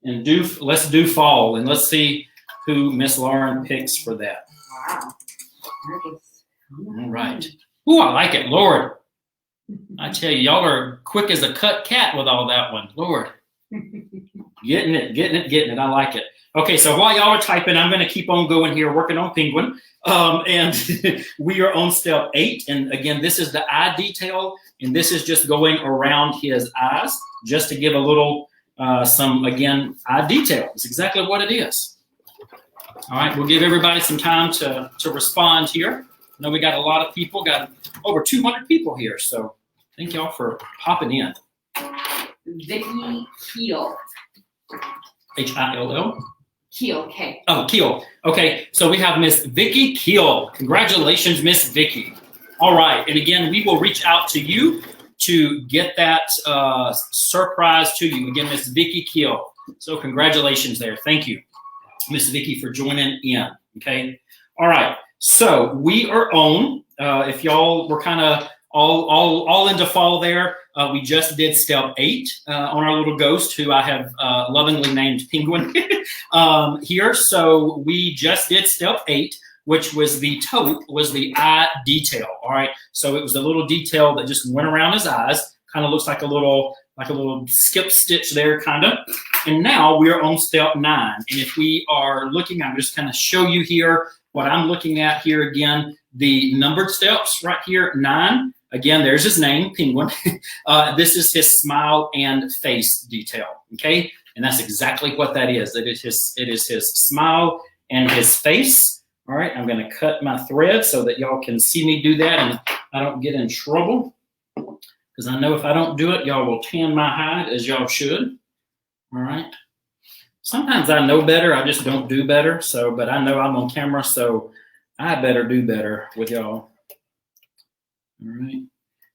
and let's do fall, and let's see who Miss Lauren picks for that. Wow. All right. Ooh, I like it, Lord. I tell you, y'all are quick as a cut cat with all that one. Lord. Getting it. I like it. Okay, so while y'all are typing, I'm going to keep on going here, working on Penguin. And we are on step 8. And again, this is the eye detail. And this is just going around his eyes, just to give a little, again, eye detail. It's exactly what it is. All right, we'll give everybody some time to respond here. I know we got a lot of people, got over 200 people here. So thank y'all for popping in. Vicky Keel. H-I-L-L? Keel, K. Oh, Keel. Okay, so we have Miss Vicky Keel. Congratulations, Miss Vicky. All right, and again, we will reach out to you to get that surprise to you. Again, Miss Vicky Keel. So congratulations there. Thank you, Miss Vicky, for joining in. Okay. All right. So we are on. If y'all were kind of all into fall there, we just did step 8 on our little ghost, who I have lovingly named Penguin here. So we just did step 8, which was the taupe, was the eye detail. All right. So it was the little detail that just went around his eyes. Kind of looks like a little skip stitch there, kind of. And now we are on step 9. And if we are looking, I'm just kind of show you here what I'm looking at here again. The numbered steps right here, 9. Again, there's his name, Penguin. This is his smile and face detail, okay? And that's exactly what that is. It is his smile and his face. All right, I'm going to cut my thread so that y'all can see me do that and I don't get in trouble. Because I know if I don't do it, y'all will tan my hide, as y'all should. All right. Sometimes I know better. I just don't do better. So, but I know I'm on camera, so I better do better with y'all. All right.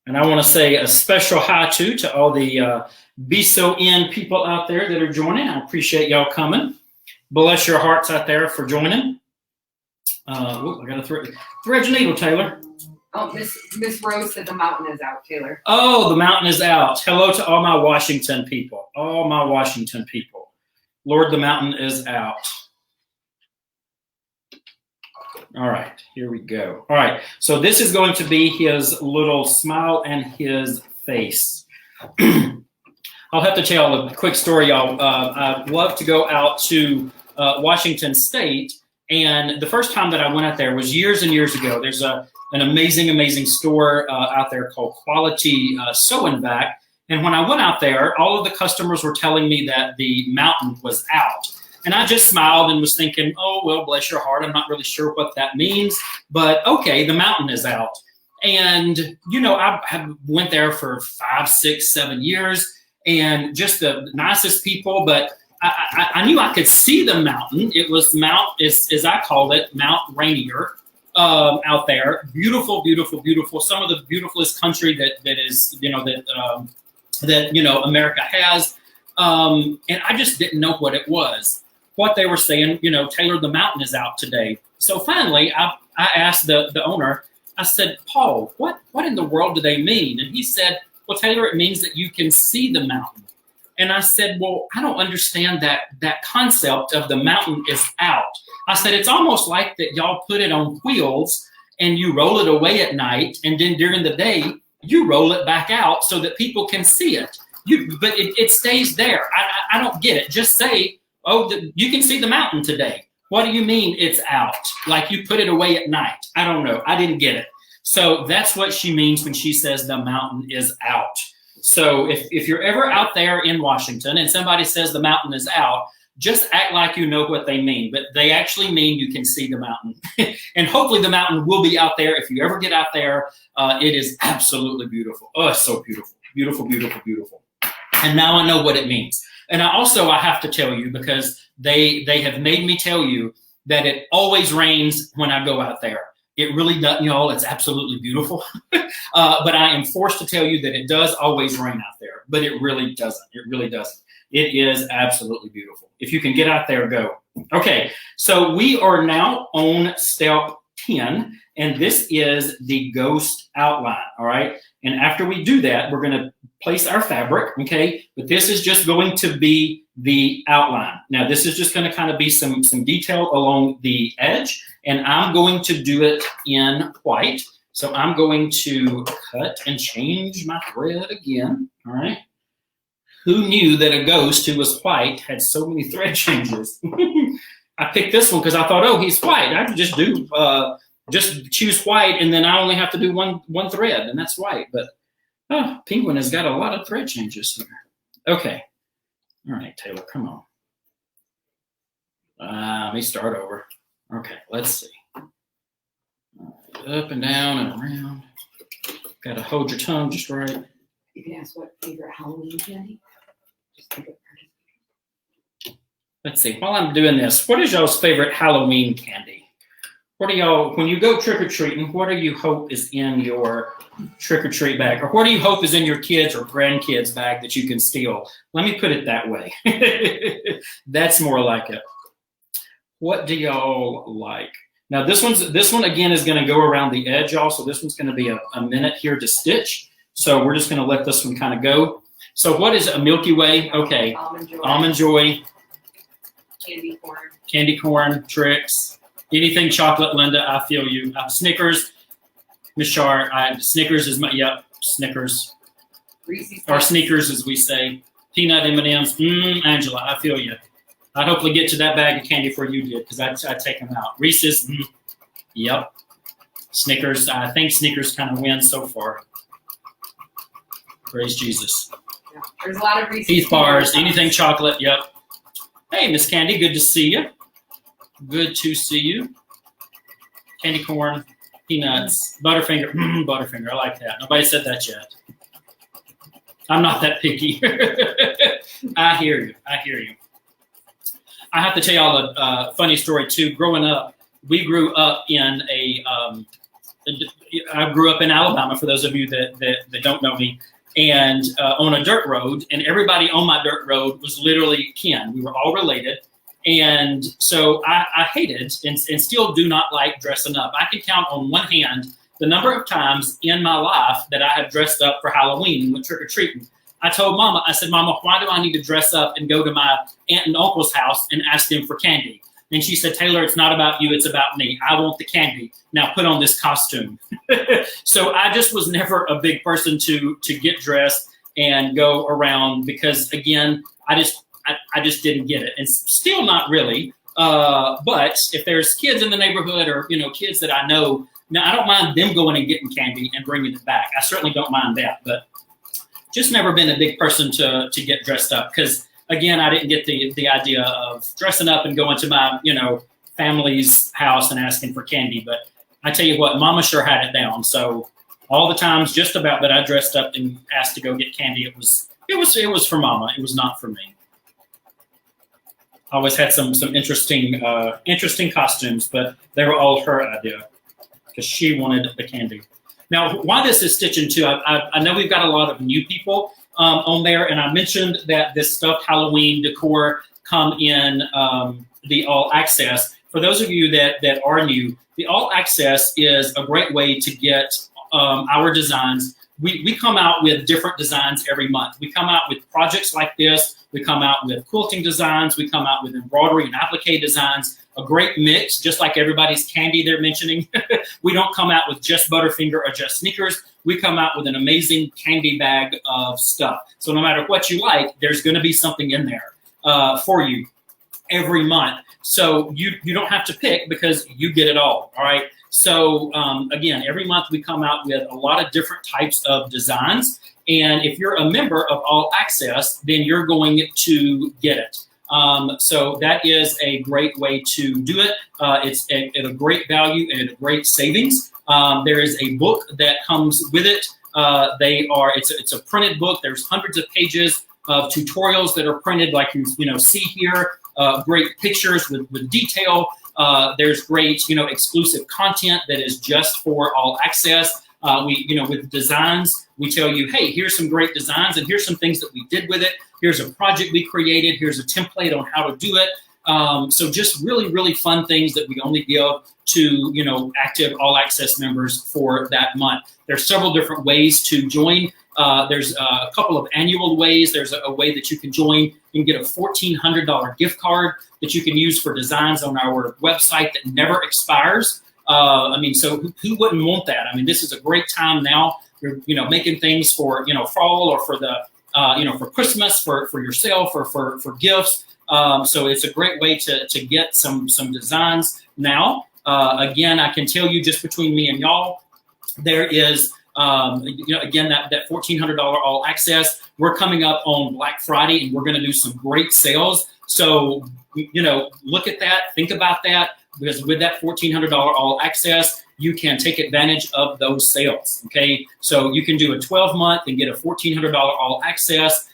And I want to say a special hi to all the Be So In people out there that are joining. I appreciate y'all coming. Bless your hearts out there for joining. I got to thread your needle, Taylor. Oh, Miss Rose said the mountain is out, Taylor. Oh, the mountain is out. Hello to all my Washington people. All my Washington people. Lord, the mountain is out. All right, here we go. All right, so this is going to be his little smile and his face. I'll have to tell a quick story, y'all. I love to go out to Washington State, and the first time that I went out there was years and years ago. There's an amazing store out there called Quality Sew and Vac. And when I went out there, all of the customers were telling me that the mountain was out. And I just smiled and was thinking, oh, well, bless your heart. I'm not really sure what that means. But, okay, the mountain is out. And, you know, I went there for 5, 6, 7 years and just the nicest people. But I knew I could see the mountain. It was as I called it, Mount Rainier. Out there, beautiful. Some of the beautifulest country that is, that America has, and I just didn't know what it was. What they were saying, Taylor, the mountain is out today. So finally, I asked the owner. I said, Paul, what in the world do they mean? And he said, well, Taylor, it means that you can see the mountain. And I said, well, I don't understand that concept of the mountain is out. I said, it's almost like that y'all put it on wheels and you roll it away at night, and then during the day, you roll it back out so that people can see it. But it stays there. I don't get it. Just say, oh, you can see the mountain today. What do you mean it's out? Like you put it away at night. I don't know. I didn't get it. So that's what she means when she says the mountain is out. So if you're ever out there in Washington and somebody says the mountain is out, just act like you know what they mean. But they actually mean you can see the mountain. And hopefully the mountain will be out there. If you ever get out there, it is absolutely beautiful. Oh, it's so beautiful. Beautiful, beautiful, beautiful. And now I know what it means. And I have to tell you, because they have made me tell you that it always rains when I go out there. It really doesn't, y'all. It's absolutely beautiful. But I am forced to tell you that it does always rain out there. But it really doesn't. It really doesn't. It is absolutely beautiful. If you can get out there, go. Okay, so we are now on step 10, and this is the ghost outline, all right? And after we do that, we're going to place our fabric, okay? But this is just going to be the outline. Now, this is just going to kind of be some detail along the edge, and I'm going to do it in white. So I'm going to cut and change my thread again, all right? Who knew that a ghost who was white had so many thread changes? I picked this one because I thought, oh, he's white. I could just do, just choose white, and then I only have to do one thread, and that's white. But Penguin has got a lot of thread changes here. Okay. All right, Taylor, come on. Let me start over. Okay, let's see. All right, up and down and around. Got to hold your tongue just right. You can ask what favorite Halloween candy. Just think of Let's see, while I'm doing this, what is y'all's favorite Halloween candy? What do y'all, when you go trick-or-treating, what do you hope is in your trick-or-treat bag? Or what do you hope is in your kids' or grandkids' bag that you can steal? Let me put it that way. That's more like it. What do y'all like? Now this one again is going to go around the edge, y'all. So this one's going to be a minute here to stitch. So we're just going to let this one kind of go. So what is a Milky Way? Okay, Almond Joy. Candy corn, Trix. Anything chocolate, Linda, I feel you. Snickers, Miss Shar, Snickers is my, yep, Snickers. Reese's Or Sneakers, as we say. Peanut M&Ms, Angela, I feel you. I'd hopefully get to that bag of candy before you did, because I'd take them out. Reese's, yep. Snickers, I think Snickers kind of wins so far. Praise Jesus. Yeah. There's a lot of Reese's. Teeth bars, anything chocolate, yep. Hey, Miss Candy, good to see you. Good to see you. Candy corn, peanuts, Butterfinger. Butterfinger, I like that. Nobody said that yet. I'm not that picky. I hear you. I hear you. I have to tell y'all a funny story, too. Growing up, we grew up in I grew up in Alabama, for those of you that don't know me, and on a dirt road, and everybody on my dirt road was literally kin. We were all related. And so I hated and still do not like dressing up. I can count on one hand the number of times in my life that I have dressed up for Halloween and went trick-or-treating. I told Mama, I said, Mama, why do I need to dress up and go to my aunt and uncle's house and ask them for candy? And she said, Taylor, it's not about you, it's about me. I want the candy. Now put on this costume. So I just was never a big person to get dressed and go around because, again, I just didn't get it. And still not really. But if there's kids in the neighborhood or, kids that I know, now I don't mind them going and getting candy and bringing it back. I certainly don't mind that. But just never been a big person to get dressed up because, again, I didn't get the idea of dressing up and going to my, family's house and asking for candy. But I tell you what, Mama sure had it down. So all the times just about that I dressed up and asked to go get candy, it was for Mama. It was not for me. I always had some interesting costumes, but they were all her idea because she wanted the candy. Now, why this is stitching too, I know we've got a lot of new people on there, and I mentioned that this stuffed Halloween decor come in the all access. For those of you that are new, the all access is a great way to get our designs we come out with different designs every month. We come out with projects like this. We come out with quilting designs. We come out with embroidery and applique designs. A great mix, just like everybody's candy they're mentioning. We don't come out with just Butterfinger or just sneakers. We come out with an amazing candy bag of stuff. So no matter what you like, there's going to be something in there for you every month. So you don't have to pick because you get it all right? So again, every month we come out with a lot of different types of designs. And if you're a member of All Access, then you're going to get it. So that is a great way to do it. It's at a great value and a great savings. There is a book that comes with it. It's a printed book. There's hundreds of pages of tutorials that are printed, like you see here. Great pictures with detail. There's great exclusive content that is just for All Access. With designs, we tell you, hey, here's some great designs and here's some things that we did with it. Here's a project we created. Here's a template on how to do it. So just really, really fun things that we only give to, active All Access members for that month. There's several different ways to join. There's a couple of annual ways. There's a way that you can join. You can get a $1,400 gift card that you can use for designs on our website that never expires. So who wouldn't want that? I mean, this is a great time now. You're, making things for, fall or for the, for Christmas, for yourself or for gifts. So it's a great way to get some designs now. Again, I can tell you just between me and y'all, there is, again, that $1,400 All Access. We're coming up on Black Friday and we're going to do some great sales. So, look at that, think about that. Because with that $1,400 All Access, you can take advantage of those sales, okay? So you can do a 12-month and get a $1,400 All Access.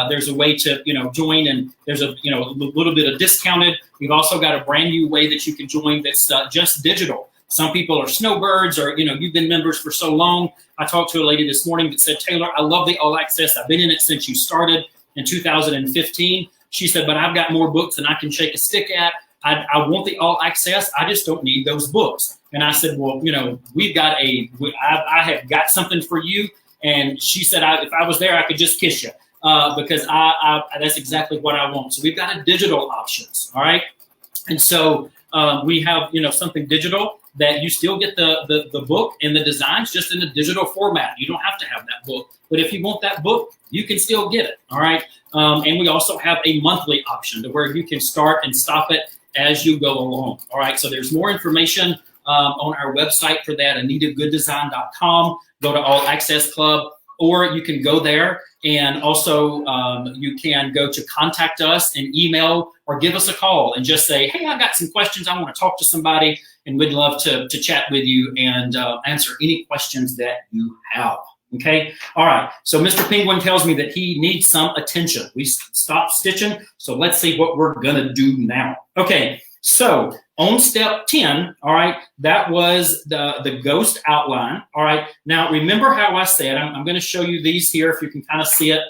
There's a way to, join, and there's a, little bit of discounted. We've also got a brand new way that you can join that's just digital. Some people are snowbirds or, you've been members for so long. I talked to a lady this morning that said, Taylor, I love the All Access. I've been in it since you started in 2015. She said, but I've got more books than I can shake a stick at. I want the All Access. I just don't need those books. And I said, well, I have got something for you. And she said, if I was there, I could just kiss you because that's exactly what I want. So we've got a digital options. All right. And so we have, something digital that you still get the book and the designs just in a digital format. You don't have to have that book. But if you want that book, you can still get it. All right. And we also have a monthly option to where you can start and stop it as you go along. All right, so there's more information on our website for that, AnitaGoodDesign.com. Go to All Access Club, or you can go there and also you can go to contact us and email or give us a call and just say, hey, I got some questions. I want to talk to somebody, and we'd love to chat with you and answer any questions that you have. Okay. All right. So Mr. Penguin tells me that he needs some attention. We stopped stitching. So let's see what we're going to do now. Okay. So on step 10, all right, that was the ghost outline. All right. Now, remember how I said, I'm going to show you these here if you can kind of see it.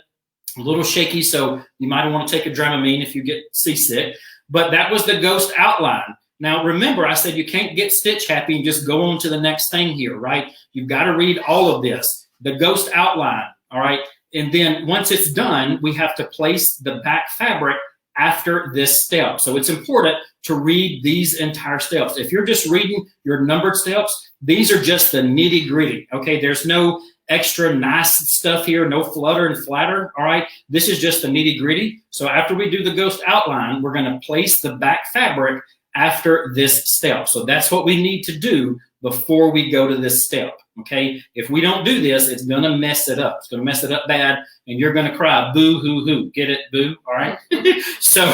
A little shaky. So you might want to take a Dramamine if you get seasick. But that was the ghost outline. Now, remember, I said you can't get stitch happy and just go on to the next thing here, right? You've got to read all of this. The ghost outline, all right? And then once it's done, we have to place the back fabric after this step. So it's important to read these entire steps. If you're just reading your numbered steps, these are just the nitty gritty, okay? There's no extra nice stuff here, no flutter and flatter, all right? This is just the nitty gritty. So after we do the ghost outline, we're gonna place the back fabric after this step. So that's what we need to do before we go to this step, okay? If we don't do this, it's gonna mess it up. It's gonna mess it up bad, and you're gonna cry, boo, hoo, hoo. Get it, boo, all right? So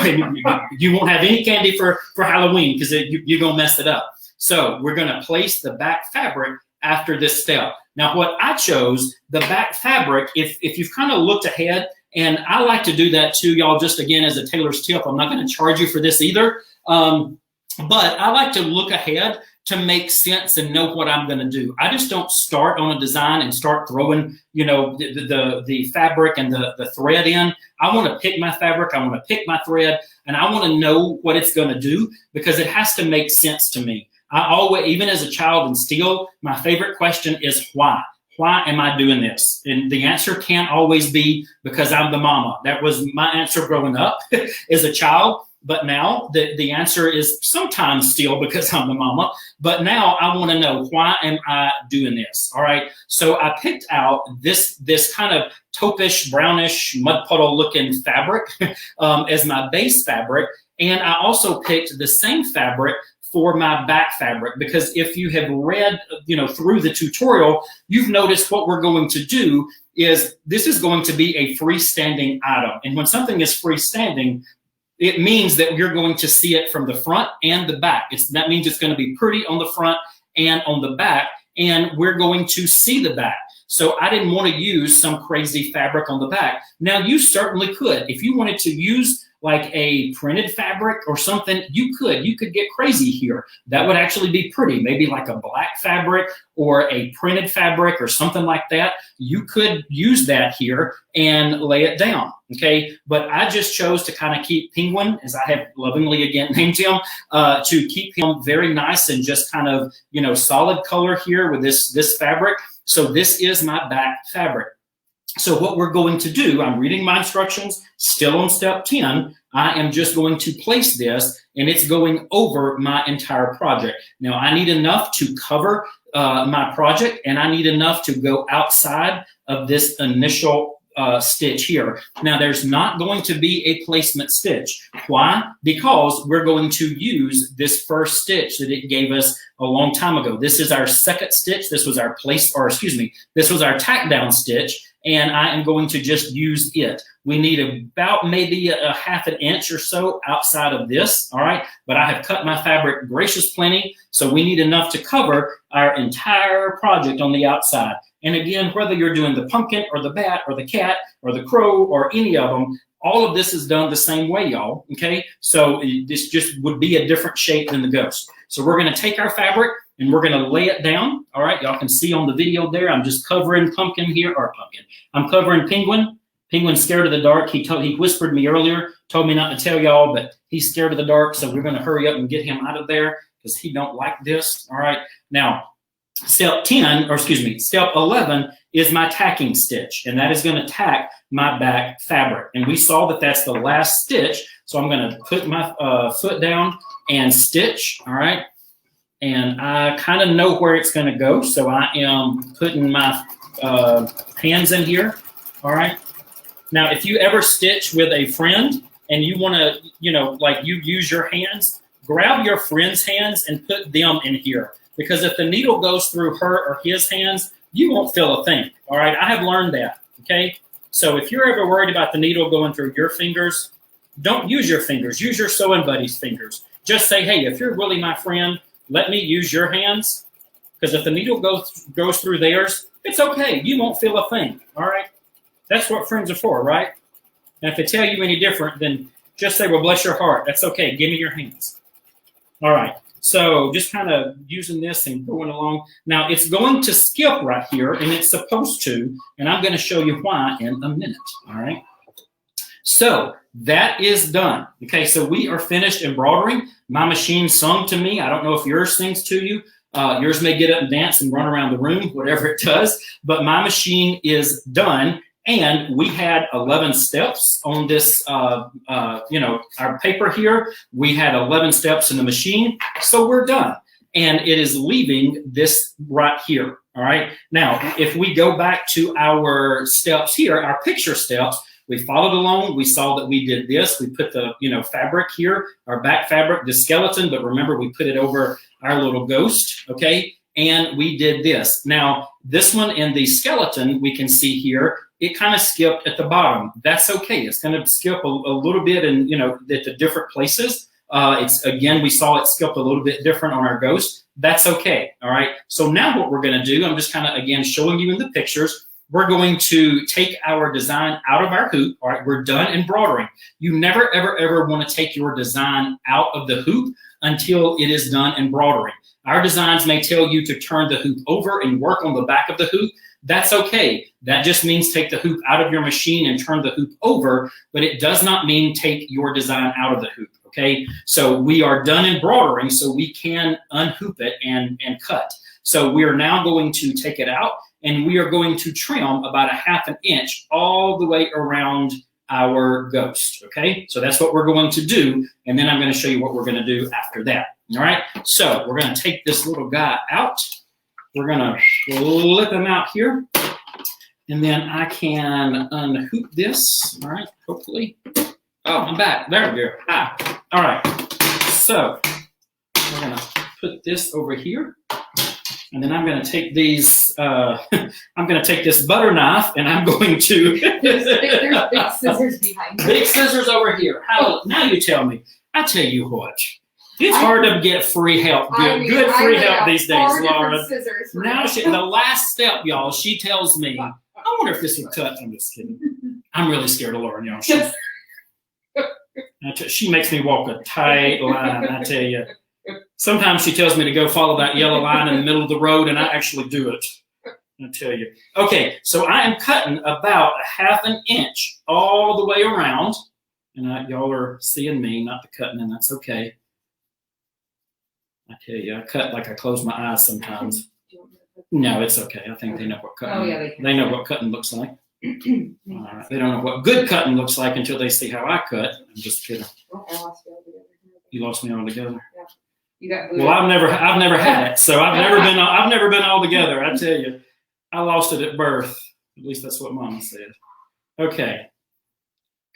you won't have any candy for Halloween because you're gonna mess it up. So we're gonna place the back fabric after this step. Now, what I chose, the back fabric, if you've kind of looked ahead, and I like to do that too, y'all, just again as a tailor's tip. I'm not gonna charge you for this either, but I like to look ahead to make sense and know what I'm going to do. I just don't start on a design and start throwing, the fabric and the thread in. I want to pick my fabric. I want to pick my thread, and I want to know what it's going to do because it has to make sense to me. I always, even as a child in steel, my favorite question is why. why am I doing this? And the answer can't always be because I'm the mama. That was my answer growing up as a child. But now the answer is sometimes still because I'm the mama. But now I want to know, why am I doing this? All right. So I picked out this kind of taupish, brownish, mud puddle looking fabric as my base fabric. And I also picked the same fabric for my back fabric, because if you have read, through the tutorial, you've noticed what we're going to do is this is going to be a freestanding item. And when something is freestanding, it means that you're going to see it from the front and the back. That means it's going to be pretty on the front and on the back, and we're going to see the back. So I didn't want to use some crazy fabric on the back. Now, you certainly could. If you wanted to use like a printed fabric or something, you could get crazy here. That would actually be pretty, maybe like a black fabric or a printed fabric or something like that. You could use that here and lay it down, okay? But I just chose to kind of keep Penguin, as I have lovingly again named him, to keep him very nice and just kind of, solid color here with this fabric. So this is my back fabric. So what we're going to do, I'm reading my instructions, still on step 10. I am just going to place this, and it's going over my entire project. Now, I need enough to cover my project, and I need enough to go outside of this initial stitch here. Now, there's not going to be a placement stitch. Why? Because we're going to use this first stitch that it gave us a long time ago. This is our second stitch. This was our this was our tack down stitch. And I am going to just use it. We need about maybe a half an inch or so outside of this, all right? But I have cut my fabric gracious plenty, so we need enough to cover our entire project on the outside. And again, whether you're doing the pumpkin or the bat or the cat or the crow or any of them, all of this is done the same way, y'all, okay? So this just would be a different shape than the ghost. So we're gonna take our fabric and we're gonna lay it down. All right, y'all can see on the video there, I'm just covering pumpkin here, or pumpkin. I'm covering Penguin. Penguin's scared of the dark. He whispered me earlier, told me not to tell y'all, but he's scared of the dark, so we're gonna hurry up and get him out of there because he don't like this, all right? Now, step 11 is my tacking stitch, and that is gonna tack my back fabric. And we saw that that's the last stitch, so I'm gonna put my foot down and stitch, all right? And I kind of know where it's going to go, so I am putting my hands in here, all right? Now, if you ever stitch with a friend and you want to, you use your hands, grab your friend's hands and put them in here, because if the needle goes through her or his hands, you won't feel a thing, all right? I have learned that, okay? So if you're ever worried about the needle going through your fingers, don't use your fingers. Use your sewing buddy's fingers. Just say, hey, if you're really my friend, let me use your hands, because if the needle goes through theirs, it's okay. You won't feel a thing, all right? That's what friends are for, right? And if they tell you any different, then just say, well, bless your heart. That's okay. Give me your hands. All right. So just kind of using this and going along. Now, it's going to skip right here, and it's supposed to, and I'm going to show you why in a minute, all right? So that is done. Okay, so we are finished embroidering. My machine sung to me. I don't know if yours sings to you. Yours may get up and dance and run around the room, whatever it does. But my machine is done. And we had 11 steps on this, our paper here. We had 11 steps in the machine. So we're done. And it is leaving this right here. All right. Now, if we go back to our steps here, our picture steps, we followed along. We saw that we did this. We put the, fabric here, our back fabric, the skeleton, but remember we put it over our little ghost, okay? And we did this. Now, this one in the skeleton, we can see here, it kind of skipped at the bottom. That's okay. It's going to skip a little bit and, at the different places. We saw it skipped a little bit different on our ghost. That's okay, all right? So now what we're going to do, I'm just kind of, again, showing you in the pictures. We're going to take our design out of our hoop. All right, we're done embroidering. You never, ever, ever want to take your design out of the hoop until it is done embroidering. Our designs may tell you to turn the hoop over and work on the back of the hoop. That's okay. That just means take the hoop out of your machine and turn the hoop over, but it does not mean take your design out of the hoop, okay? So we are done embroidering, so we can unhoop it and cut. So we are now going to take it out, and we are going to trim about a 1/2 inch all the way around our ghost, okay? So that's what we're going to do, and then I'm going to show you what we're going to do after that, all right? So we're going to take this little guy out. We're going to flip him out here, and then I can unhoop this, all right, hopefully. Oh, I'm back. There we go. Ah, all right. So we're going to put this over here. And then I'm going to take these, I'm going to take this butter knife and I'm going to. There's big scissors behind you. Big scissors over here. Now you tell me. I tell you what. It's hard to get free help. Good free help these days, Laura. Now the last step, y'all, she tells me, I wonder if this would cut. I'm just kidding. I'm really scared of Lauren, y'all. She makes me walk a tight line, I tell you. Sometimes she tells me to go follow that yellow line in the middle of the road, and I actually do it. I tell you. Okay, so I am cutting about a 1/2 inch all the way around. And y'all are seeing me, not the cutting, and that's okay. I tell you, I cut like I close my eyes sometimes. No, it's okay. I think they know what cutting. Oh, yeah, they know what cutting looks like. They don't know what good cutting looks like until they see how I cut. I'm just kidding. Oh, I lost you altogether. You lost me altogether. Yeah. You got well, I've never had it, so I've never been all together. I tell you, I lost it at birth. At least that's what Mama said. Okay,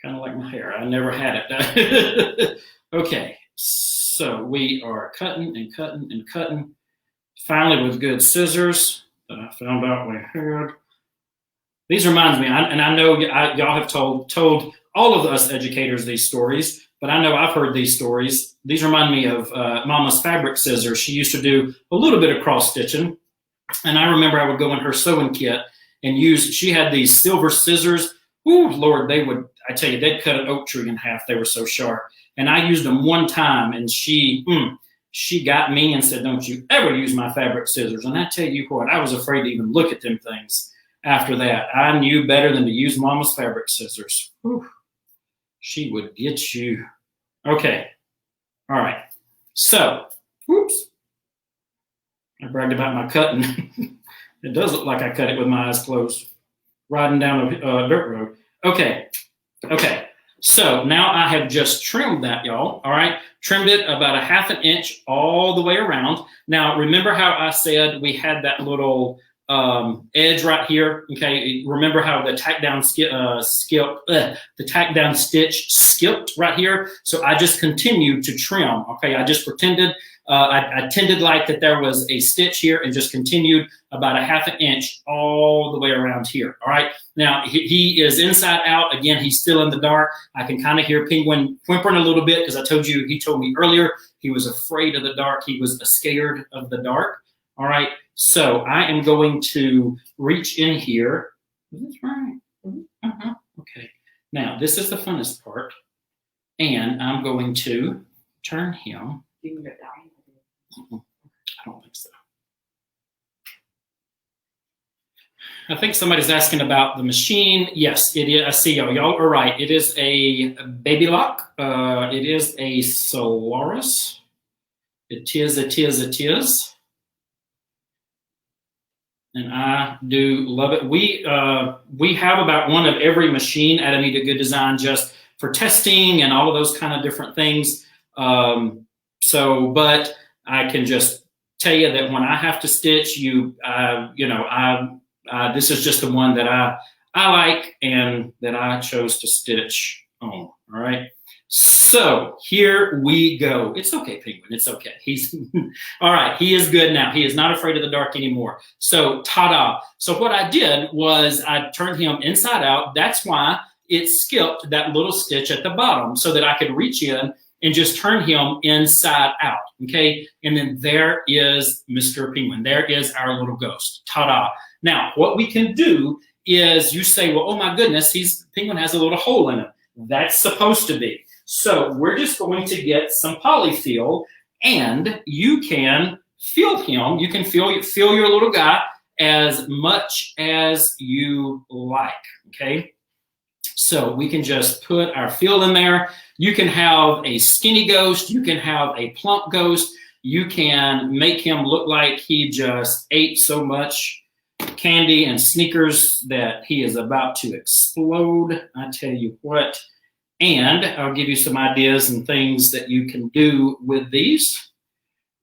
kind of like my hair. I never had it. Okay, so we are cutting and cutting and cutting. Finally, with good scissors that I found out we had. These reminds me, and I know y'all have told all of us educators these stories, but I know I've heard these stories. These remind me of Mama's fabric scissors. She used to do a little bit of cross stitching, and I remember I would go in her sewing kit and she had these silver scissors. Ooh, Lord, I tell you, they'd cut an oak tree in half. They were so sharp. And I used them one time, and she got me and said, don't you ever use my fabric scissors. And I tell you what, I was afraid to even look at them things. After that, I knew better than to use Mama's fabric scissors. Whew. She would get you. Okay. All right. So, whoops. I bragged about my cutting. It does look like I cut it with my eyes closed, riding down a dirt road. Okay. Okay. So now I have just trimmed that, y'all. All right. Trimmed it about a 1/2 inch all the way around. Now, remember how I said we had that little edge right here. Okay, remember how the tack down stitch skipped right here. So I just continued to trim. Okay, I just pretended I tended like that there was a stitch here and just continued about a 1/2 inch all the way around here. All right, now he is inside out. Again, he's still in the dark. I can kind of hear Penguin whimpering a little bit because he told me earlier he was afraid of the dark. He was scared of the dark. All right, so I am going to reach in here. Is this right? Okay, now this is the funnest part. And I'm going to turn him. You can get down. I don't think so. I think somebody's asking about the machine. Yes, it is. I see y'all. Y'all are right. It is a Baby Lock. It is a Solaris. It is. And I do love it. We have about one of every machine at Anita Goodesign just for testing and all of those kind of different things. But I can just tell you that when I have to stitch, this is just the one that I like and that I chose to stitch on. All right. So here we go. It's okay, Penguin. It's okay. He's all right. He is good now. He is not afraid of the dark anymore. So ta-da. So what I did was I turned him inside out. That's why it skipped that little stitch at the bottom so that I could reach in and just turn him inside out. Okay. And then there is Mr. Penguin. There is our little ghost. Ta-da. Now, what we can do is you say, well, oh my goodness, Penguin has a little hole in him. That's supposed to be. So we're just going to get some polyfill, and you can fill him. You can fill your little guy as much as you like, okay? So we can just put our fill in there. You can have a skinny ghost. You can have a plump ghost. You can make him look like he just ate so much candy and sneakers that he is about to explode. I tell you what. And I'll give you some ideas and things that you can do with these.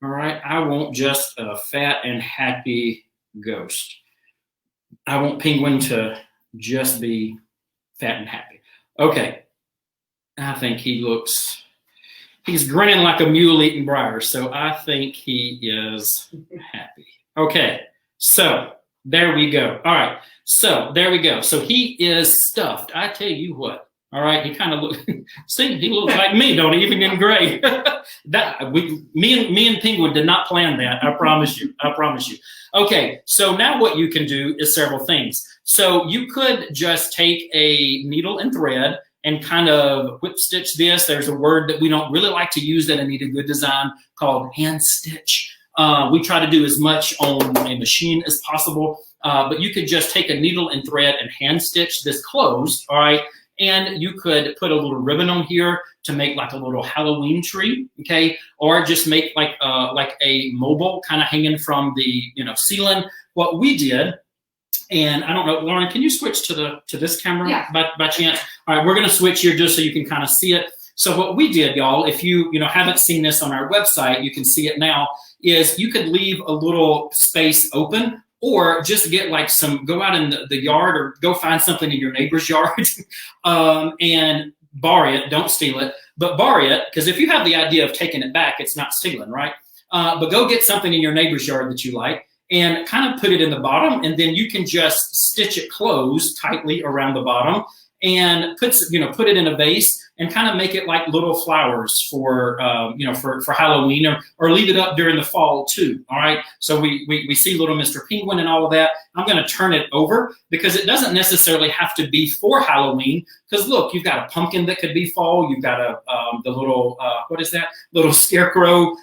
All right. I want just a fat and happy ghost. I want Penguin to just be fat and happy. Okay. I think he's grinning like a mule eating briars. So I think he is happy. Okay. So there we go. All right. So there we go. So he is stuffed. I tell you what. All right, he kind of looks. See, he looks like me, don't he? Even in gray. Me and Penguin did not plan that. I promise you. I promise you. Okay, so now what you can do is several things. So you could just take a needle and thread and kind of whip stitch this. There's a word that we don't really like to use that Anita Goodesign called hand stitch. We try to do as much on a machine as possible, but you could just take a needle and thread and hand stitch this closed. All right. And you could put a little ribbon on here to make like a little Halloween tree, okay? Or just make like a mobile kind of hanging from the ceiling. What we did, and I don't know, Lauren, can you switch to this camera by chance? All right, we're gonna switch here just so you can kind of see it. So what we did, y'all, if you haven't seen this on our website, you can see it now. Is you could leave a little space open. Or just get go out in the yard or go find something in your neighbor's yard and borrow it. Don't steal it, but borrow it. Because if you have the idea of taking it back, it's not stealing, right? But go get something in your neighbor's yard that you like and kind of put it in the bottom. And then you can just stitch it closed tightly around the bottom and put it in a vase and kind of make it like little flowers for Halloween or leave it up during the fall too. All right. So we see little Mr. Penguin and all of that. I'm going to turn it over because it doesn't necessarily have to be for Halloween. Because look, you've got a pumpkin that could be fall. You've got the little what is that? Little scarecrow.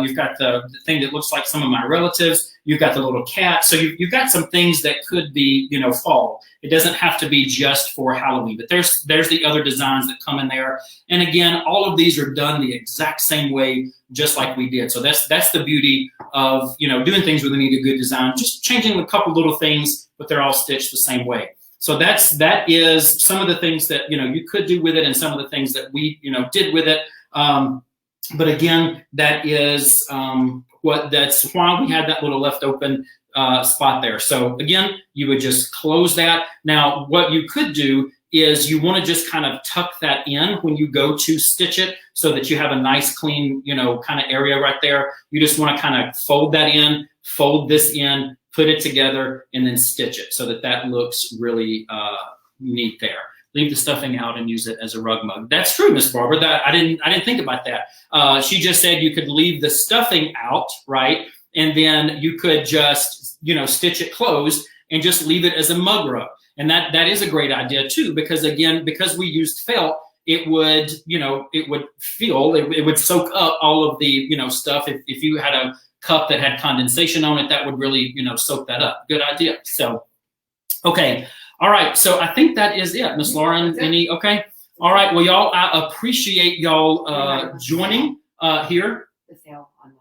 You've got the thing that looks like some of my relatives. You've got the little cat. So you've got some things that could be fall. It doesn't have to be just for Halloween, but there's the other designs that come in there. And again, all of these are done the exact same way, just like we did. So that's the beauty of doing things with Anita Goodesign, just changing a couple little things, but they're all stitched the same way. So that is some of the things that you could do with it, and some of the things that we did with it. But again, that is that's why we had that little left open spot there. So again, you would just close that. Now, what you could do is you want to just kind of tuck that in when you go to stitch it so that you have a nice clean, kind of area right there. You just want to kind of fold that in, fold this in, put it together, and then stitch it so that looks really neat there. Leave the stuffing out and use it as a rug mug. That's true, Miss Barbara. That I didn't think about that. She just said you could leave the stuffing out, right? And then you could just, stitch it closed and just leave it as a mug rug. And that is a great idea too, because again, because we used felt, it would soak up all of the, stuff. If you had a cup that had condensation on it, that would really, soak that up. Good idea. So, okay. All right. So I think that is it. Miss Lauren, okay? All right. Well, y'all, I appreciate y'all joining here. The sale on the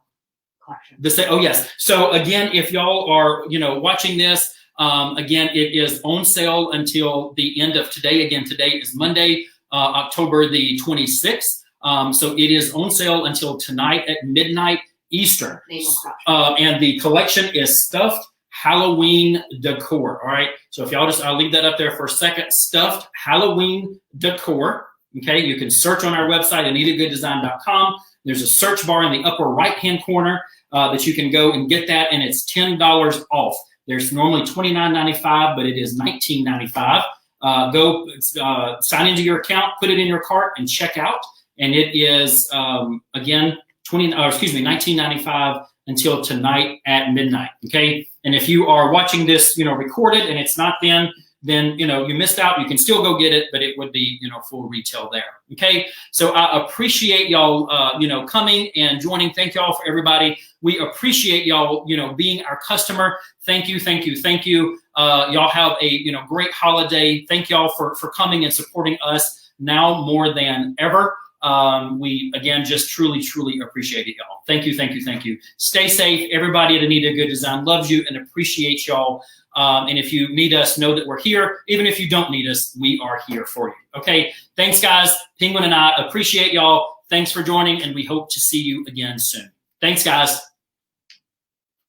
collection. Oh, yes. So again, if y'all are, watching this, again, it is on sale until the end of today. Again, today is Monday, October the 26th. So it is on sale until tonight at midnight Eastern. And the collection is stuffed Halloween decor. All right. So if y'all I'll leave that up there for a second. Stuffed Halloween decor. Okay. You can search on our website, AnitaGoodDesign.com. There's a search bar in the upper right-hand corner that you can go and get that, and it's $10 off. There's normally $29.95, but it is $19.95. Go sign into your account, put it in your cart, and check out. And it is again $19.95 until tonight at midnight. Okay. And if you are watching this, recorded and it's not then you missed out. You can still go get it, but it would be full retail there. Okay. So I appreciate y'all coming and joining. Thank y'all for everybody. We appreciate y'all being our customer. Thank you. Y'all have a great holiday. Thank y'all for coming and supporting us now more than ever. We, again, just truly, truly appreciate it, y'all. Thank you, thank you, thank you. Stay safe. Everybody at Anita Good Design loves you and appreciates y'all. And if you need us, know that we're here. Even if you don't need us, we are here for you. Okay, thanks, guys. Penguin and I appreciate y'all. Thanks for joining, and we hope to see you again soon. Thanks, guys.